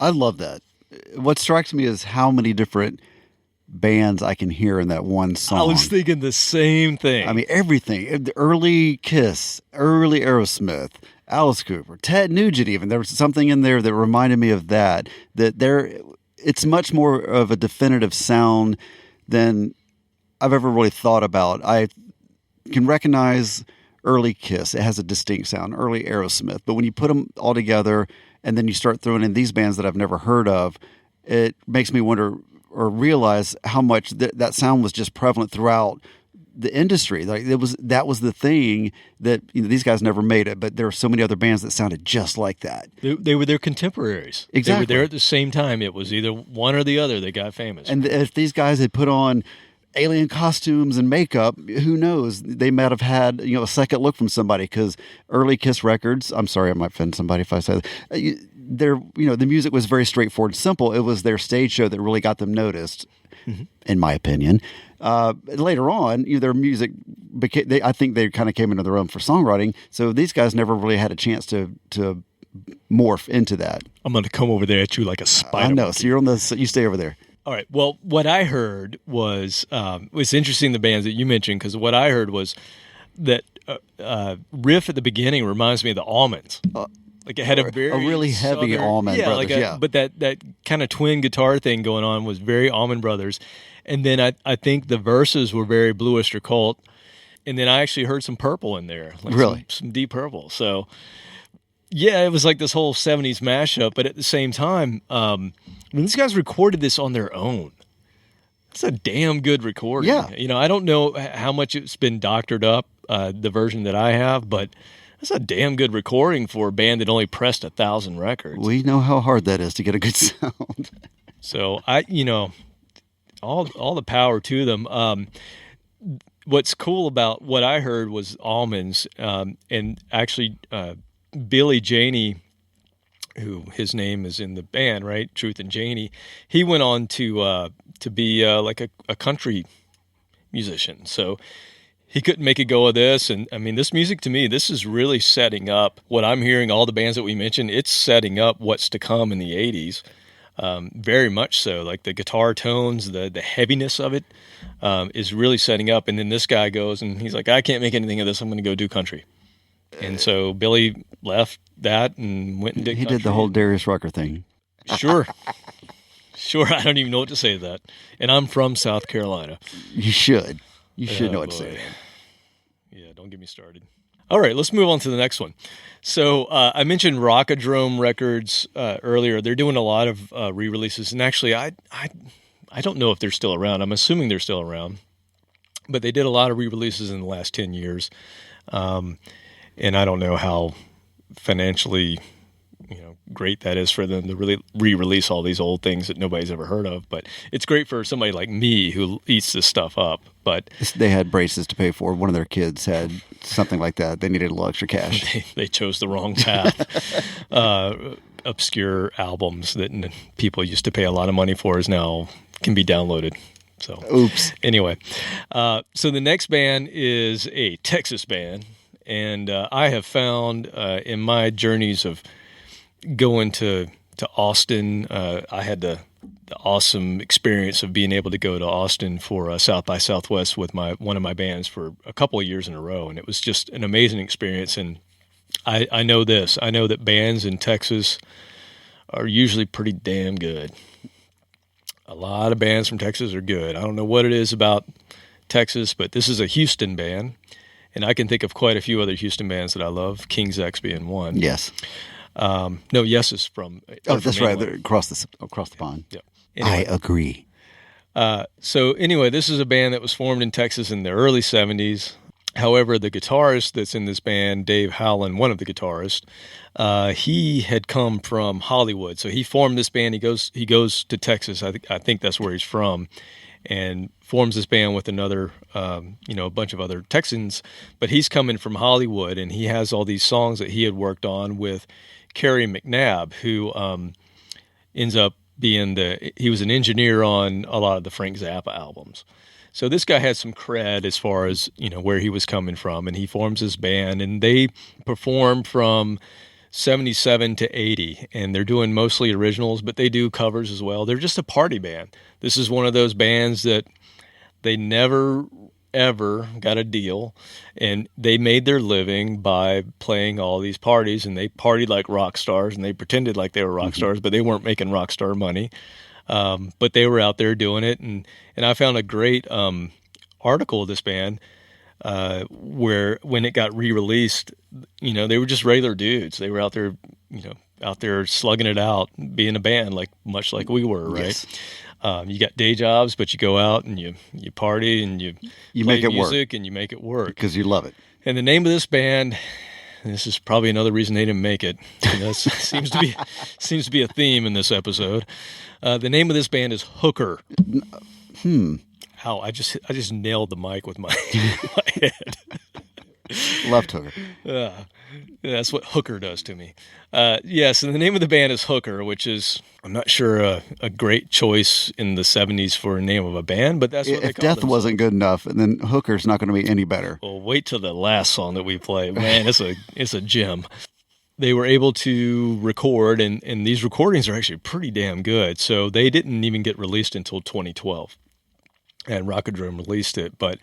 I love that. What strikes me is how many different bands I can hear in that one song. I was thinking the same thing. I mean, everything. The early Kiss, early Aerosmith, Alice Cooper, Ted Nugent even. There was something in there that reminded me of that. It's much more of a definitive sound than I've ever really thought about. I can recognize early Kiss. It has a distinct sound. Early Aerosmith. But when you put them all together and then you start throwing in these bands that I've never heard of, it makes me wonder or realize how much that sound was just prevalent throughout the industry. Like that was the thing that these guys never made it, but there are so many other bands that sounded just like that. They were their contemporaries. Exactly. They were there at the same time. It was either one or the other that got famous. And if these guys had put on alien costumes and makeup, who knows? They might have had a second look from somebody, because early Kiss records. I'm sorry, I might offend somebody if I say that. The music was very straightforward and simple. It was their stage show that really got them noticed, in my opinion. Later on, their music became. I think they kind of came into their own for songwriting. So these guys never really had a chance to morph into that. I'm going to come over there at you like a spider. I know. monkey. So you stay over there. All right. Well, what I heard was it's interesting, the bands that you mentioned, because what I heard was that riff at the beginning reminds me of the Almonds. Like it had a really heavy Allman Brothers, but that kind of twin guitar thing going on was very Allman Brothers. And then I think the verses were very Blue Oyster Cult. And then I actually heard some Purple in there, like really some Deep Purple. So yeah, it was like this whole 70s mashup. But at the same time, when these guys recorded this on their own, it's a damn good recording. Yeah. I don't know how much it's been doctored up, the version that I have, but that's a damn good recording for a band that only pressed 1,000 records. We know how hard that is to get a good sound. So all the power to them. What's cool about what I heard was Almonds, and actually Billy Janey, who his name is in the band, right? Truth and Janey. He went on to be like a country musician. So he couldn't make a go of this. And I mean, this music to me, this is really setting up what I'm hearing, all the bands that we mentioned, it's setting up what's to come in the 80s. Very much so. Like the guitar tones, the heaviness of it is really setting up. And then this guy goes and he's like, I can't make anything of this. I'm going to go do country. And so Billy left that and went and did country. He did the whole Darius Rucker thing. Sure. I don't even know what to say to that. And I'm from South Carolina. You should. You should know what to say to that. Yeah, don't get me started. All right, let's move on to the next one. So I mentioned Rockadrome Records earlier. They're doing a lot of re-releases. And actually, I don't know if they're still around. I'm assuming they're still around. But they did a lot of re-releases in the last 10 years. And I don't know how financially great that is for them to really re-release all these old things that nobody's ever heard of. But it's great for somebody like me who eats this stuff up. But they had braces to pay for. One of their kids had something like that. They needed a little extra cash. They chose the wrong path. Obscure albums that people used to pay a lot of money for now can be downloaded. So, oops. Anyway, so the next band is a Texas band. And I have found in my journeys of going to Austin, I had the awesome experience of being able to go to Austin for South by Southwest with one of my bands for a couple of years in a row, and it was just an amazing experience. And I know this. I know that bands in Texas are usually pretty damn good. A lot of bands from Texas are good. I don't know what it is about Texas, but this is a Houston band, and I can think of quite a few other Houston bands that I love, King's X being one. Yes. No, Yes is from. That's from right. England. They're across the pond. Yeah. Anyway, I agree. So anyway, this is a band that was formed in Texas in the early 70s. However, the guitarist that's in this band, Dave Howland, one of the guitarists, he had come from Hollywood. So he formed this band. He goes to Texas. I think that's where he's from, and forms this band with another, a bunch of other Texans. But he's coming from Hollywood, and he has all these songs that he had worked on with Kerry McNabb, who ends up being he was an engineer on a lot of the Frank Zappa albums. So this guy had some cred as far as, where he was coming from, and he forms his band, and they perform from 77 to 80, and they're doing mostly originals, but they do covers as well. They're just a party band. This is one of those bands that they never ever got a deal, and they made their living by playing all these parties, and they partied like rock stars, and they pretended like they were rock stars, but they weren't making rock star money. But they were out there doing it, and I found a great article of this band where when it got re-released, they were just regular dudes. They were out there slugging it out, being a band, much like we were, right? Yes. You got day jobs, but you go out and you party and you play make it music work. and you make it work. Because you love it. And the name of this band, and this is probably another reason they didn't make it. Seems to be a theme in this episode. The name of this band is Hooker. Ow! I just nailed the mic with my head. Left hooker. That's what Hooker does to me. Yes, and the name of the band is Hooker, which is, I'm not sure, a great choice in the 70s for a name of a band, but that's what they If call Death themselves. wasn't good enough, and then Hooker's not going to be any better. Well, wait till the last song that we play. Man, it's a gem. They were able to record, and these recordings are actually pretty damn good. So they didn't even get released until 2012, and Rockadrome released it. But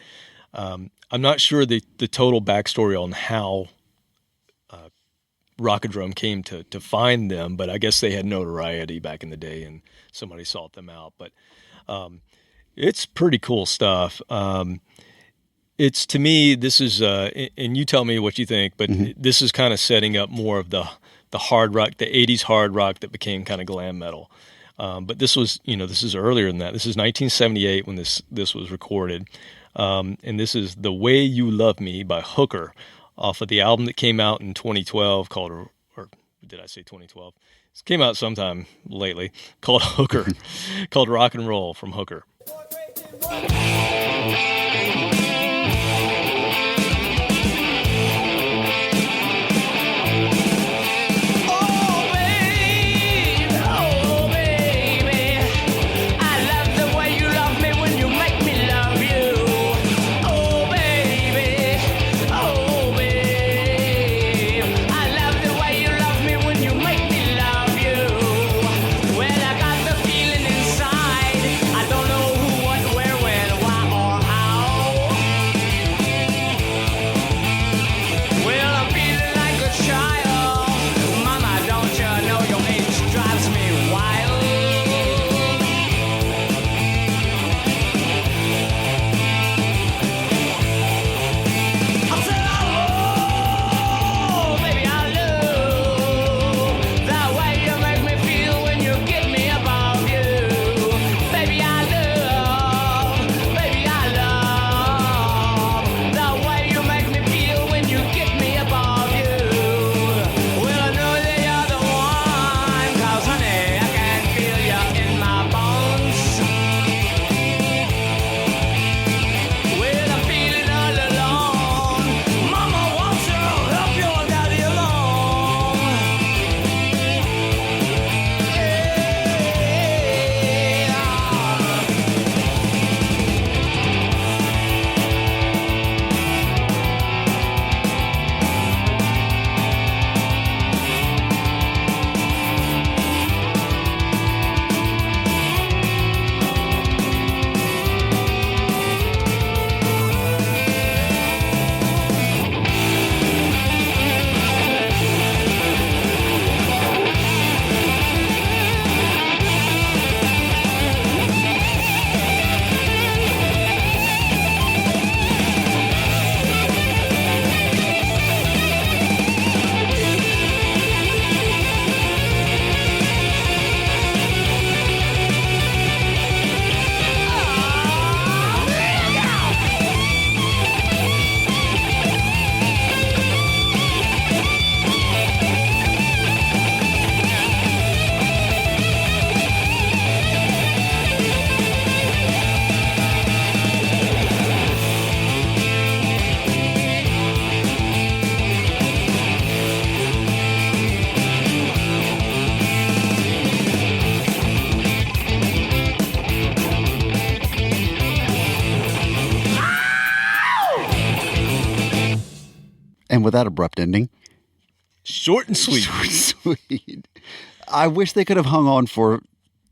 I'm not sure the total backstory on how Rockadrome came to find them, but I guess they had notoriety back in the day, and somebody sought them out. But it's pretty cool stuff. It's, to me, this is, and you tell me what you think, but this is kind of setting up more of the hard rock, the 80s hard rock that became kind of glam metal. But this was, this is earlier than that. This is 1978 when this was recorded. And this is The Way You Love Me by Hooker off of the album that came out in 2012 called, or did I say 2012? It came out sometime lately, called Hooker, called Rock and Roll from Hooker. And with that abrupt ending, Short and sweet. Short and sweet. I wish they could have hung on for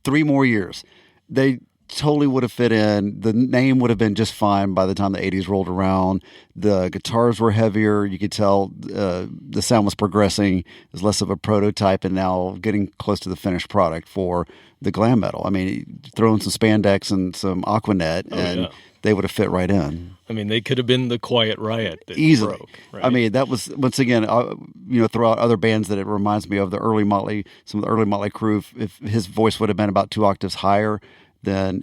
3 more years. They totally would have fit in. The name would have been just fine by the time the 80s rolled around. The guitars were heavier. You could tell the sound was progressing. It was less of a prototype and now getting close to the finished product for the glam metal. I mean, throw in some spandex and some Aquanet and they would have fit right in. I mean, they could have been the Quiet Riot that easily broke, right? I mean, that was, once again, throughout other bands that it reminds me of some of the early Motley Crue. If his voice would have been about 2 octaves higher, then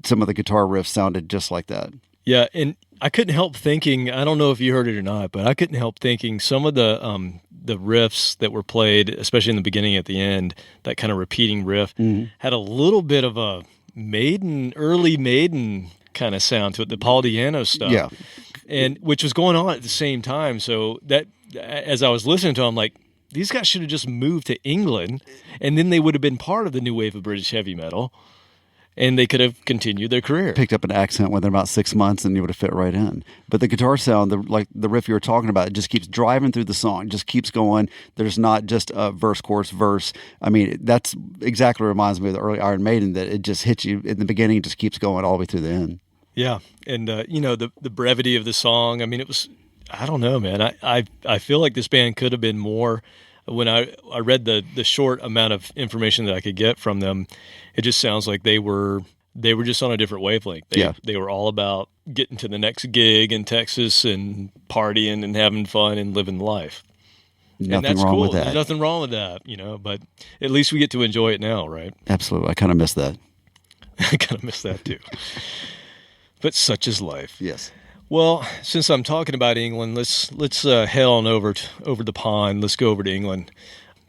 some of the guitar riffs sounded just like that. Yeah, and I couldn't help thinking, I don't know if you heard it or not, but I couldn't help thinking some of the riffs that were played, especially in the beginning at the end, that kind of repeating riff, had a little bit of a early Maiden kind of sound to it, the Paul Di'Anno stuff. Yeah. And which was going on at the same time. So that, as I was listening to them, I'm like, these guys should have just moved to England, and then they would have been part of the new wave of British heavy metal, and they could have continued their career. Picked up an accent within about 6 months, and you would have fit right in. But the guitar sound, like the riff you were talking about, it just keeps driving through the song. It just keeps going. There's not just a verse, chorus, verse. I mean, that's exactly reminds me of the early Iron Maiden, that it just hits you in the beginning, it just keeps going all the way through the end. Yeah, and the brevity of the song. I mean, it was, I don't know, man. I feel like this band could have been more. When I read the short amount of information that I could get from them, it just sounds like they were just on a different wavelength. They were all about getting to the next gig in Texas and partying and having fun and living life. Nothing wrong with that. There's nothing wrong with that, but at least we get to enjoy it now, right? Absolutely. I kind of miss that. I kind of miss that too. But such is life. Yes. Well, since I'm talking about England, let's head on over the pond. Let's go over to England.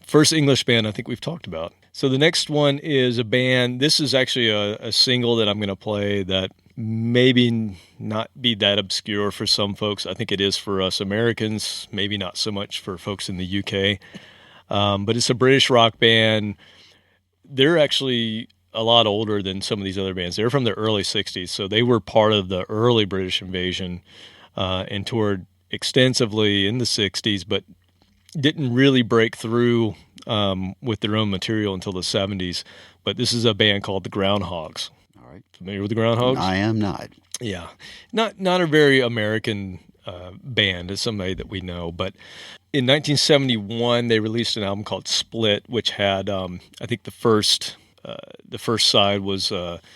First English band I think we've talked about. So the next one is a band. This is actually a single that I'm going to play that maybe not be that obscure for some folks. I think it is for us Americans, maybe not so much for folks in the UK. But it's a British rock band. They're actually a lot older than some of these other bands. They're from the early 60s, so they were part of the early British invasion and toured extensively in the 60s, but didn't really break through with their own material until the 70s. But this is a band called the Groundhogs. All right. Familiar with the Groundhogs? I am not. Yeah. Not a very American band. It's somebody that we know, but in 1971, they released an album called Split, which had, I think the first side was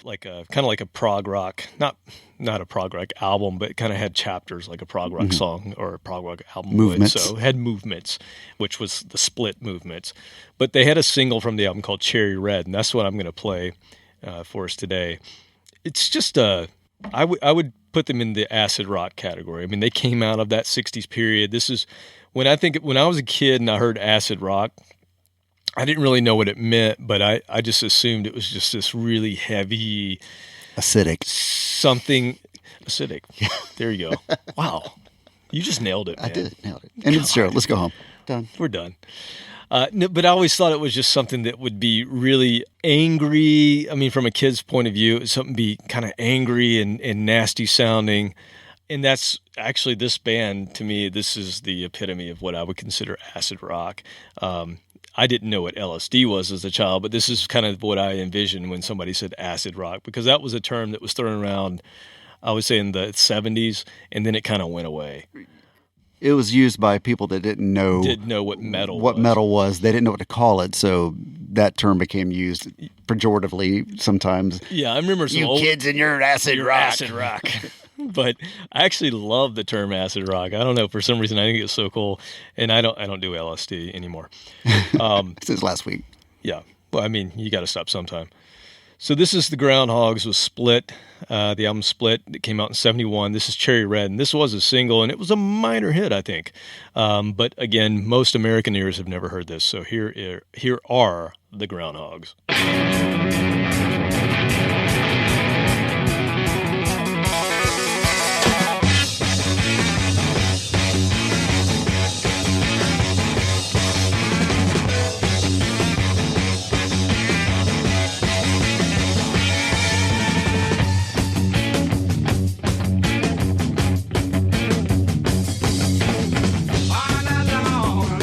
like a prog rock, not a prog rock album, but it kind of had chapters like a prog rock song or a prog rock album. Movements. So it had movements, which was the Split movements. But they had a single from the album called Cherry Red, and that's what I'm going to play for us today. It's just I would put them in the acid rock category. I mean, they came out of that 60s period. This is when I was a kid and I heard acid rock, I didn't really know what it meant, but I just assumed it was just this really heavy... Acidic. Something... Acidic. There you go. Wow. You just nailed it, man. I did. Nailed it. And it's true. Let's go home. Done. We're done. No, but I always thought it was just something that would be really angry. I mean, from a kid's point of view, something be kind of angry and nasty sounding. And that's actually this band, to me, this is the epitome of what I would consider acid rock. I didn't know what LSD was as a child, but this is kind of what I envisioned when somebody said acid rock, because that was a term that was thrown around, I would say, in the 70s, and then it kind of went away. It was used by people that didn't know what metal was. Metal was. They didn't know what to call it, so that term became used pejoratively sometimes. Yeah, I remember some you kids and your acid rock. Acid rock. But I actually love the term acid rock. I don't know, for some reason I think it's so cool, and I don't do LSD anymore. Since last week. Yeah, well, I mean, you got to stop sometime. So this is the Groundhogs with Split, the album Split that came out in 71. This is Cherry Red, and this was a single, and it was a minor hit, I think. But again, most American ears have never heard this, so here are the Groundhogs. On a long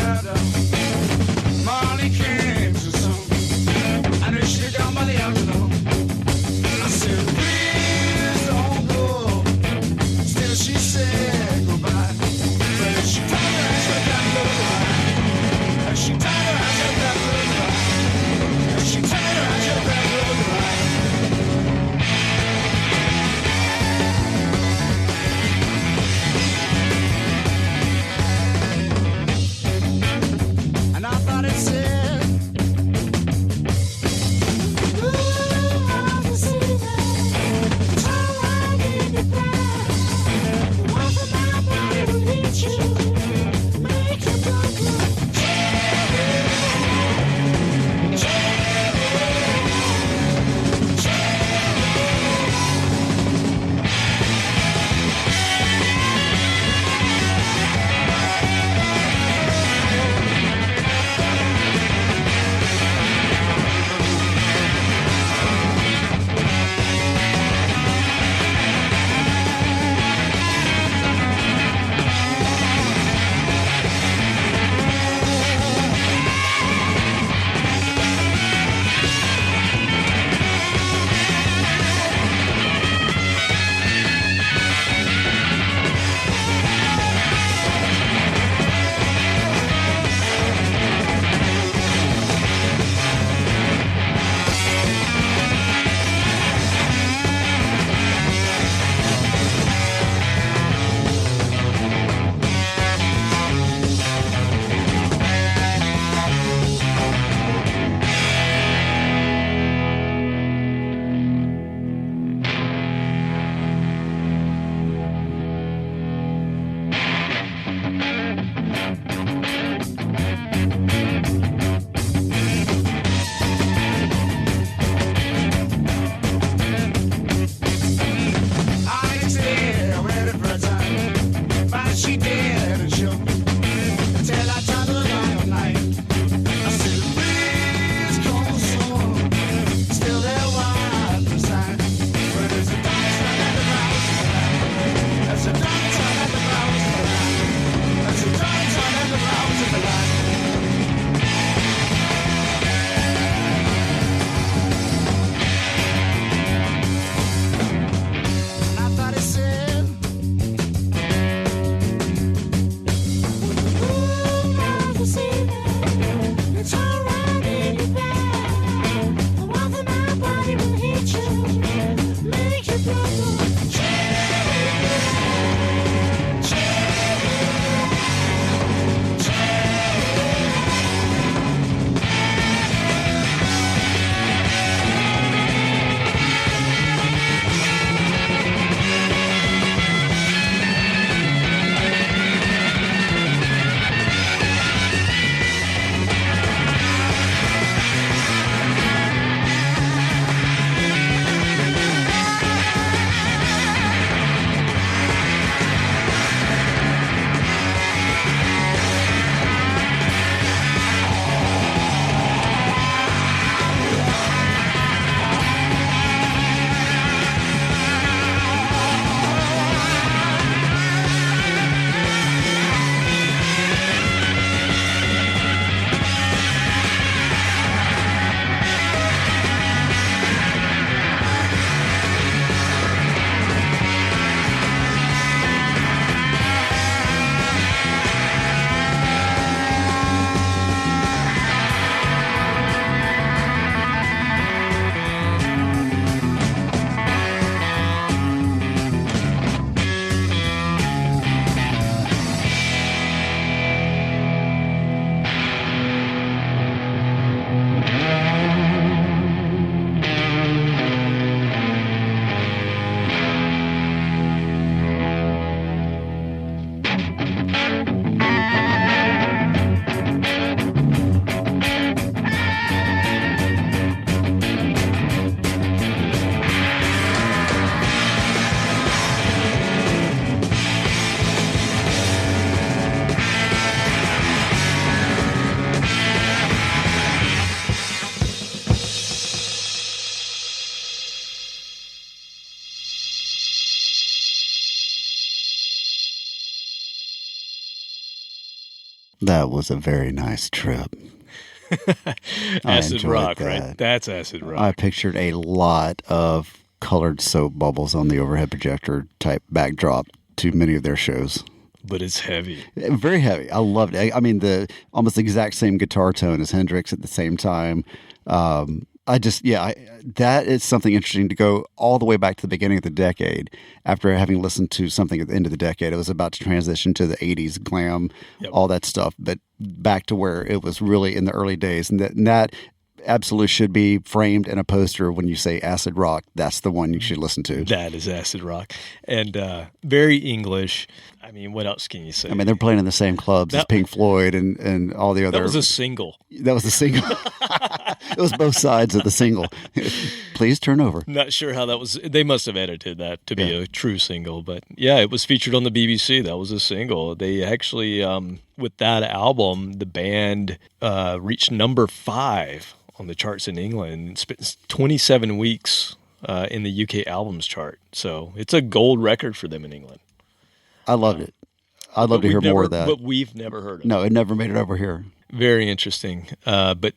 That was a very nice trip. Acid enjoyed rock, that. right? That's acid rock. I pictured a lot of colored soap bubbles on the overhead projector type backdrop to many of their shows. But it's heavy. Very heavy. I loved it. I mean, the almost the exact same guitar tone as Hendrix at the same time. That is something interesting to go all the way back to the beginning of the decade. After having listened to something at the end of the decade, it was about to transition to the 80s glam, all that stuff. But back to where it was really in the early days. And that absolutely should be framed in a poster when you say acid rock. That's the one you should listen to. That is acid rock. And very English. I mean, what else can you say? I mean, they're playing in the same clubs as Pink Floyd and all the other. That was a single. That was the single. It was both sides of the single. Please turn over. Not sure how that was. They must have edited that to be a true single. But yeah, it was featured on the BBC. That was a single. They actually, with that album, the band reached number 5 on the charts in England. Spent 27 weeks in the UK albums chart. So it's a gold record for them in England. I loved it. I'd love to hear more of that. But we've never heard of it. No, it never made it over here. Very interesting. But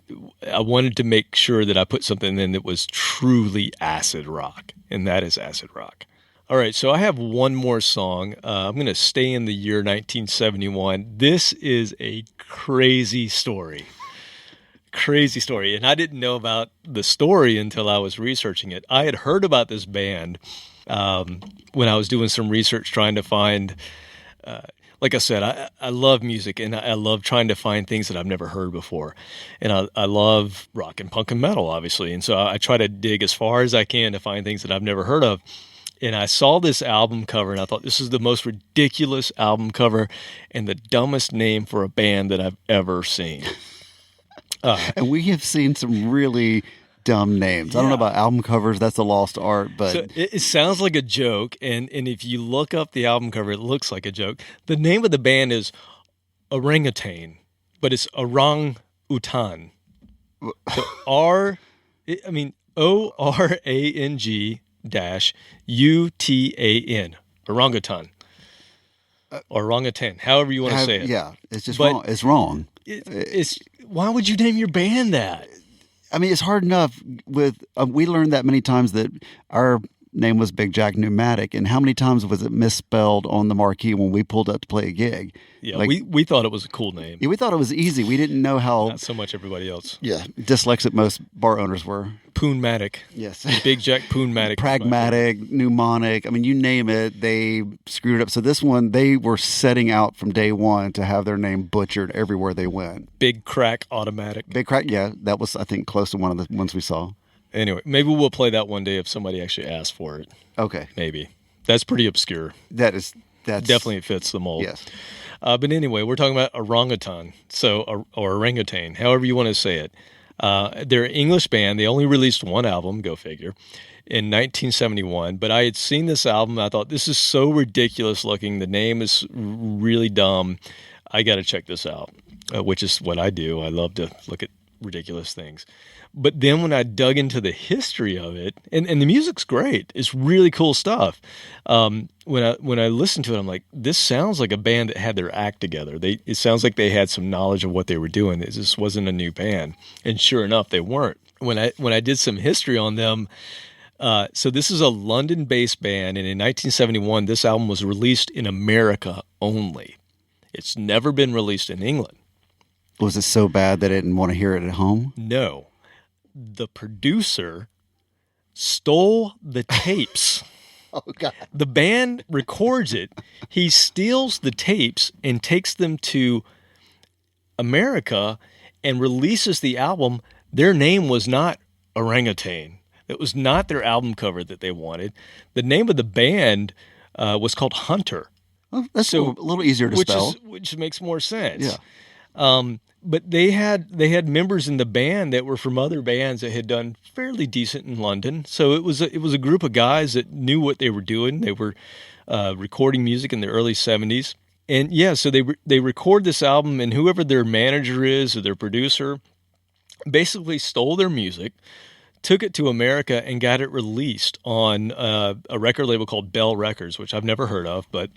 I wanted to make sure that I put something in that was truly acid rock, and that is acid rock. All right, so I have one more song. I'm going to stay in the year 1971. This is a crazy story. Crazy story. And I didn't know about the story until I was researching it. I had heard about this band when I was doing some research trying to find, like I said, I love music and I love trying to find things that I've never heard before. And I love rock and punk and metal, obviously. And so I try to dig as far as I can to find things that I've never heard of. And I saw this album cover and I thought, this is the most ridiculous album cover and the dumbest name for a band that I've ever seen. And we have seen some really dumb names. I don't know about album covers. That's a lost art, but so it sounds like a joke. And if you look up the album cover, it looks like a joke. The name of the band is Orangutan, but it's Orang Utan. So ORANG-UTAN. Orangutan. Orangutan. However you want to say it. Yeah, it's just wrong. It's wrong. It's why would you name your band that? I mean, it's hard enough with, we learned that many times that our name was Big Jack Pneumatic, and how many times was it misspelled on the marquee when we pulled up to play a gig? Yeah, we thought it was a cool name. Yeah, we thought it was easy. We didn't know how... Not so much everybody else. Yeah, dyslexic most bar owners were. Poonmatic. Yes. Big Jack Poonmatic. Pragmatic, mnemonic. I mean, you name it, they screwed it up. So this one, they were setting out from day one to have their name butchered everywhere they went. Big Crack Automatic. Big Crack, yeah. That was, I think, close to one of the ones we saw. Anyway, maybe we'll play that one day if somebody actually asks for it. Okay. Maybe. That's pretty obscure. That's definitely fits the mold. Yes. But anyway, we're talking about orangutan, or orangutan, however you want to say it. They're an English band. They only released one album, go figure, in 1971. But I had seen this album. And I thought, this is so ridiculous looking. The name is really dumb. I got to check this out, which is what I do. I love to look at ridiculous things. But then when I dug into the history of it, and the music's great, it's really cool stuff. When I listened to it, I'm like, this sounds like a band that had their act together. It sounds like they had some knowledge of what they were doing. This wasn't a new band, and sure enough, they weren't. When I did some history on them, so this is a London-based band, and in 1971, this album was released in America only. It's never been released in England. Was it so bad that I didn't want to hear it at home? No. The producer stole the tapes. Oh, God. The band records it. He steals the tapes and takes them to America and releases the album. Their name was not Orangutan. It was not their album cover that they wanted. The name of the band was called Hunter. Well, that's a little easier to spell. Which makes more sense. Yeah. But they had members in the band that were from other bands that had done fairly decent in London. So it was a group of guys that knew what they were doing. They were recording music in the early 70s. And yeah, so they record this album, and whoever their manager is or their producer basically stole their music, took it to America, and got it released on a record label called Bell Records, which I've never heard of, but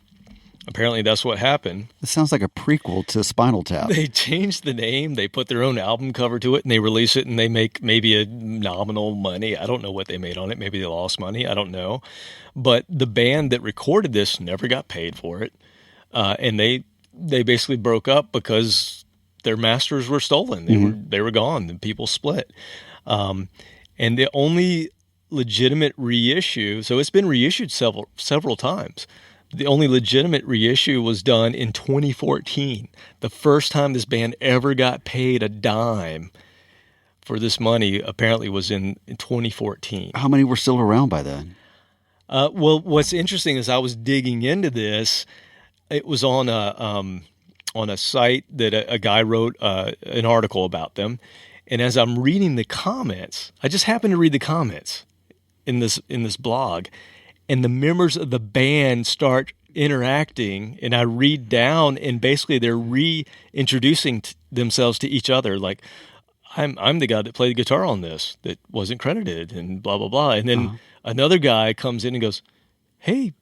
Apparently that's what happened. It sounds like a prequel to Spinal Tap. They changed the name, they put their own album cover to it, and they release it, and they make maybe a nominal money. I don't know what they made on it. Maybe they lost money. I don't know. But the band that recorded this never got paid for it. And they basically broke up because their masters were stolen. They were gone. The people split. And the only legitimate reissue, so it's been reissued several times. The only legitimate reissue was done in 2014. The first time this band ever got paid a dime for this money apparently was in 2014. How many were still around by then? Well, what's interesting is I was digging into this. It was on a site that a guy wrote an article about them. And as I'm reading the comments, I just happened to read the comments in this blog, and the members of the band start interacting, and I read down, and basically they're reintroducing themselves to each other. Like, I'm the guy that played the guitar on this that wasn't credited, and blah, blah, blah. And then another guy comes in and goes, Hey,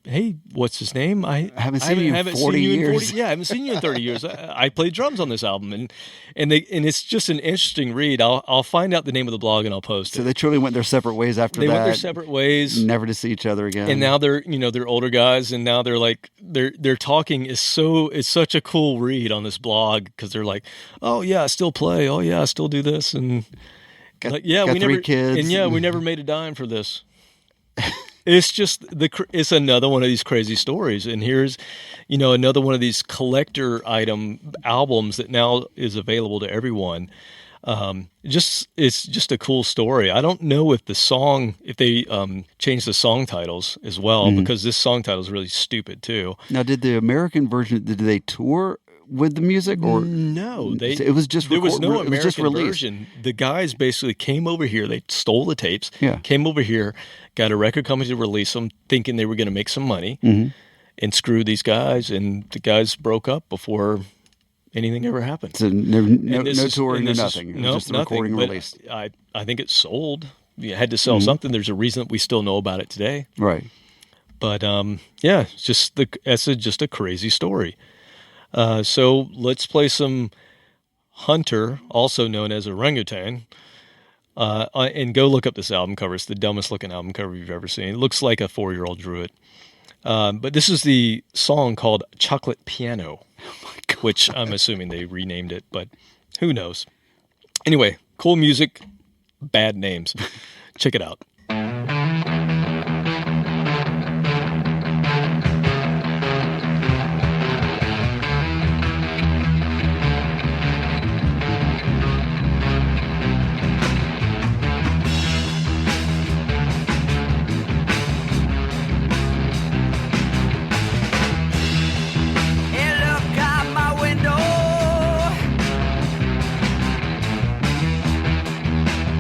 what's his name? I haven't seen you in 40 years. I haven't seen you in 30 years. I played drums on this album, and it's just an interesting read. I'll find out the name of the blog and I'll post it. So they truly went their separate ways after that. They went their separate ways, never to see each other again. And now they're older guys, and now they're like they're talking it's such a cool read on this blog, because they're like, oh yeah, I still play. Oh yeah, I still do this, and got, like got we three never kids, and we never made a dime for this. It's just it's another one of these crazy stories. And here's, another one of these collector item albums that now is available to everyone. It's just a cool story. I don't know if they changed the song titles as well, because this song title is really stupid too. Now, did the American version, did they tour with the music, or no? It was just there was no American released. version. The guys basically came over here. They stole the tapes. Yeah. Came over here, got a record company to release them, thinking they were going to make some money, and screwed these guys. And the guys broke up before anything ever happened. So no touring, no nothing. It was just the nothing, recording released. I think it sold. You had to sell something. There's a reason that we still know about it today. Right. But it's just a crazy story. So let's play some Hunter, also known as Orangutan, and go look up this album cover. It's the dumbest looking album cover you've ever seen. It looks like a 4-year-old drew it. But this is the song called Chocolate Piano, which I'm assuming they renamed it, but who knows? Anyway, cool music, bad names. Check it out.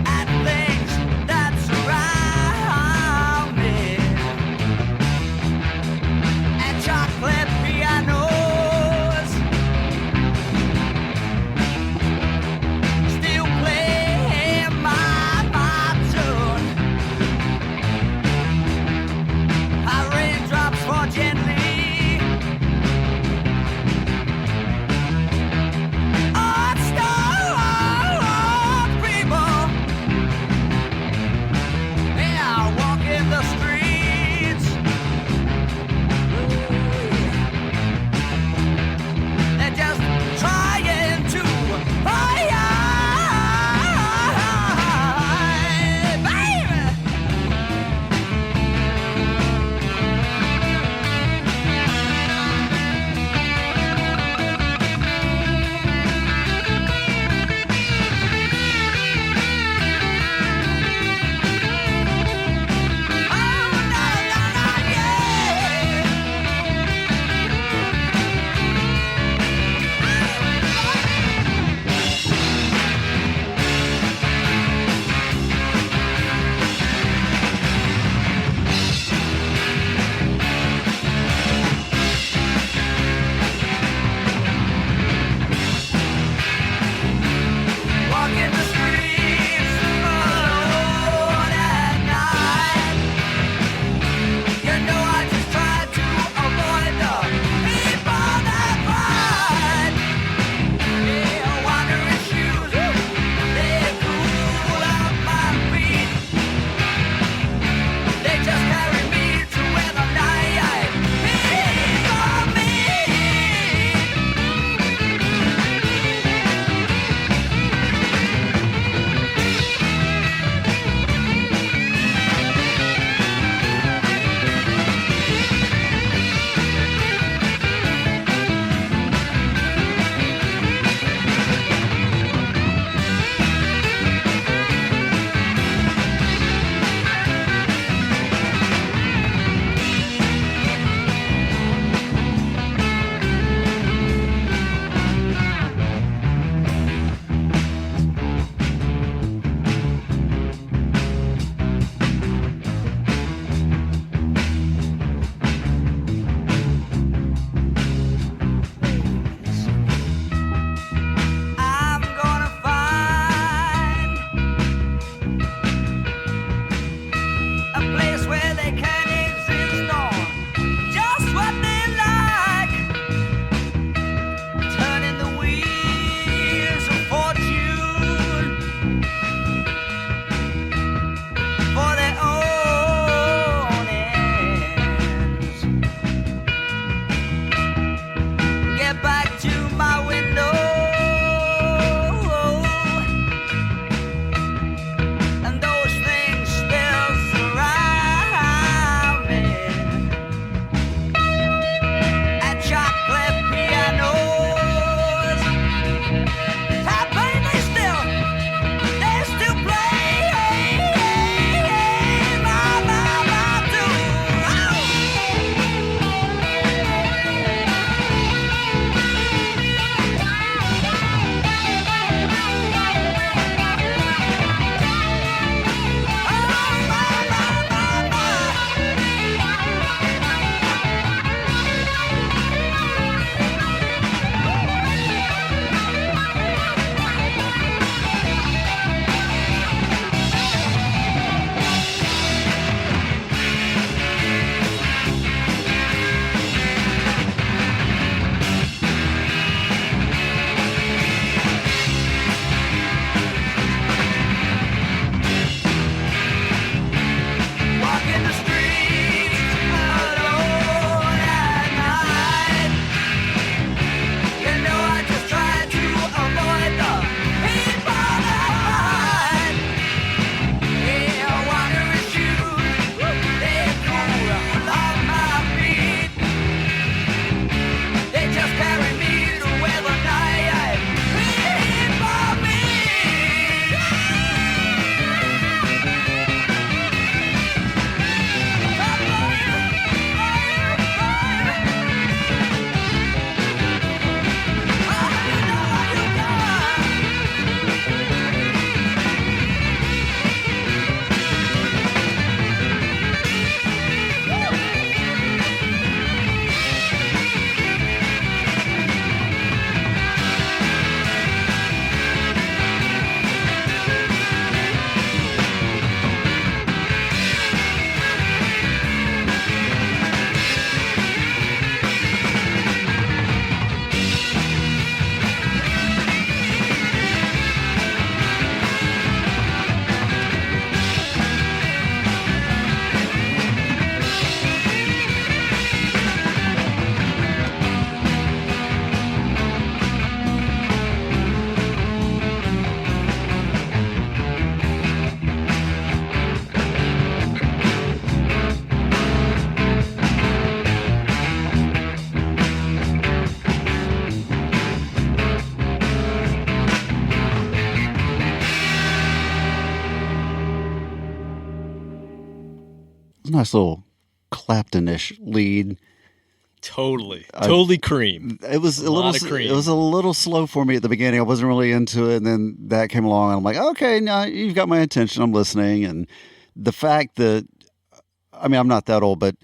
At things that surround nice little Clapton-ish lead. Totally cream. It was a lot little of cream. It was a little slow for me at the beginning. I wasn't really into it, and then that came along, and I'm like, okay, now you've got my attention. I'm listening, and the fact that, I mean, I'm not that old, but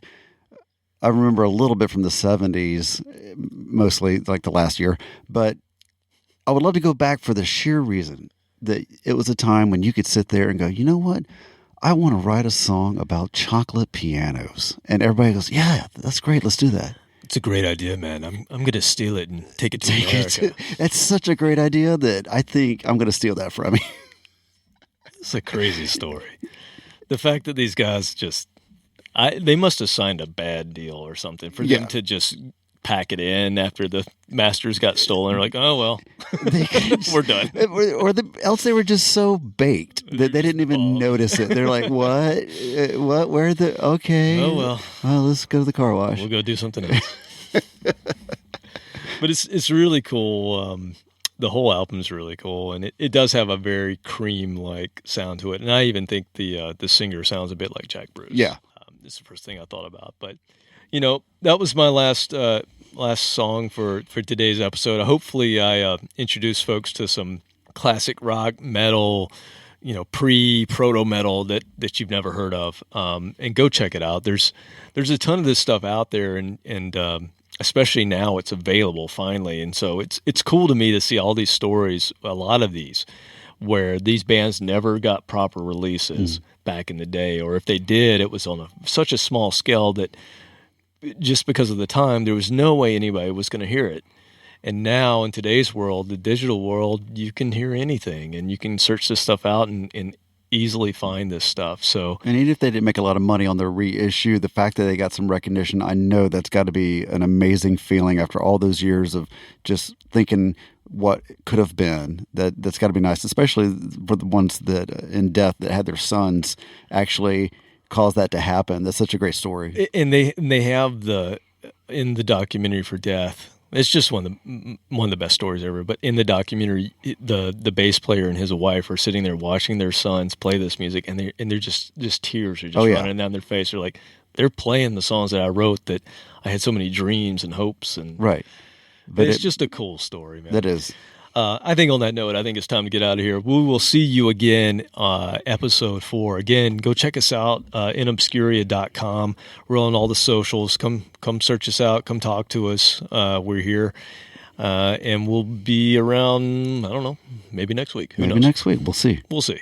I remember a little bit from the 70s, mostly like the last year, but I would love to go back for the sheer reason that it was a time when you could sit there and go, you know what? I want to write a song about chocolate pianos. And everybody goes, yeah, that's great. Let's do that. It's a great idea, man. I'm going to steal it and take it to America. It's such a great idea that I think I'm going to steal that from you. It's a crazy story. The fact that these guys they must have signed a bad deal or something for them to just pack it in after the masters got stolen. They're like, oh, well, we're done. Else they were just so baked that they didn't even notice it. They're like, what, where the, okay. Oh, well, let's go to the car wash. We'll go do something else. But it's really cool. The whole album's really cool, and it does have a very cream-like sound to it. And I even think the singer sounds a bit like Jack Bruce. Yeah. It's the first thing I thought about. But, that was my last song for today's episode. Hopefully I introduced folks to some classic rock, metal, pre-proto metal that you've never heard of. And go check it out. There's a ton of this stuff out there, and especially now it's available finally. And so it's cool to me to see all these stories, a lot of these, where these bands never got proper releases back in the day, or if they did, it was on such a small scale that just because of the time, there was no way anybody was going to hear it. And now in today's world, the digital world, you can hear anything, and you can search this stuff out and easily find this stuff. So, and even if they didn't make a lot of money on their reissue, the fact that they got some recognition, I know that's got to be an amazing feeling after all those years of just thinking what could have been. That's got to be nice, especially for the ones that in death that had their sons actually cause that to happen. That's such a great story. And they have in the documentary for Death. It's just one of the best stories ever. But in the documentary, the bass player and his wife are sitting there watching their sons play this music, and they're just tears are just running down their face. They're like, they're playing the songs that I wrote, that I had so many dreams and hopes, and right. But it's just a cool story, man. That is. I think on that note, I think it's time to get out of here. We will see you again, episode 4. Again, go check us out, InObscuria.com. We're on all the socials. Come search us out. Come talk to us. We're here. And we'll be around, I don't know, maybe next week. Who knows? Maybe next week. We'll see. We'll see.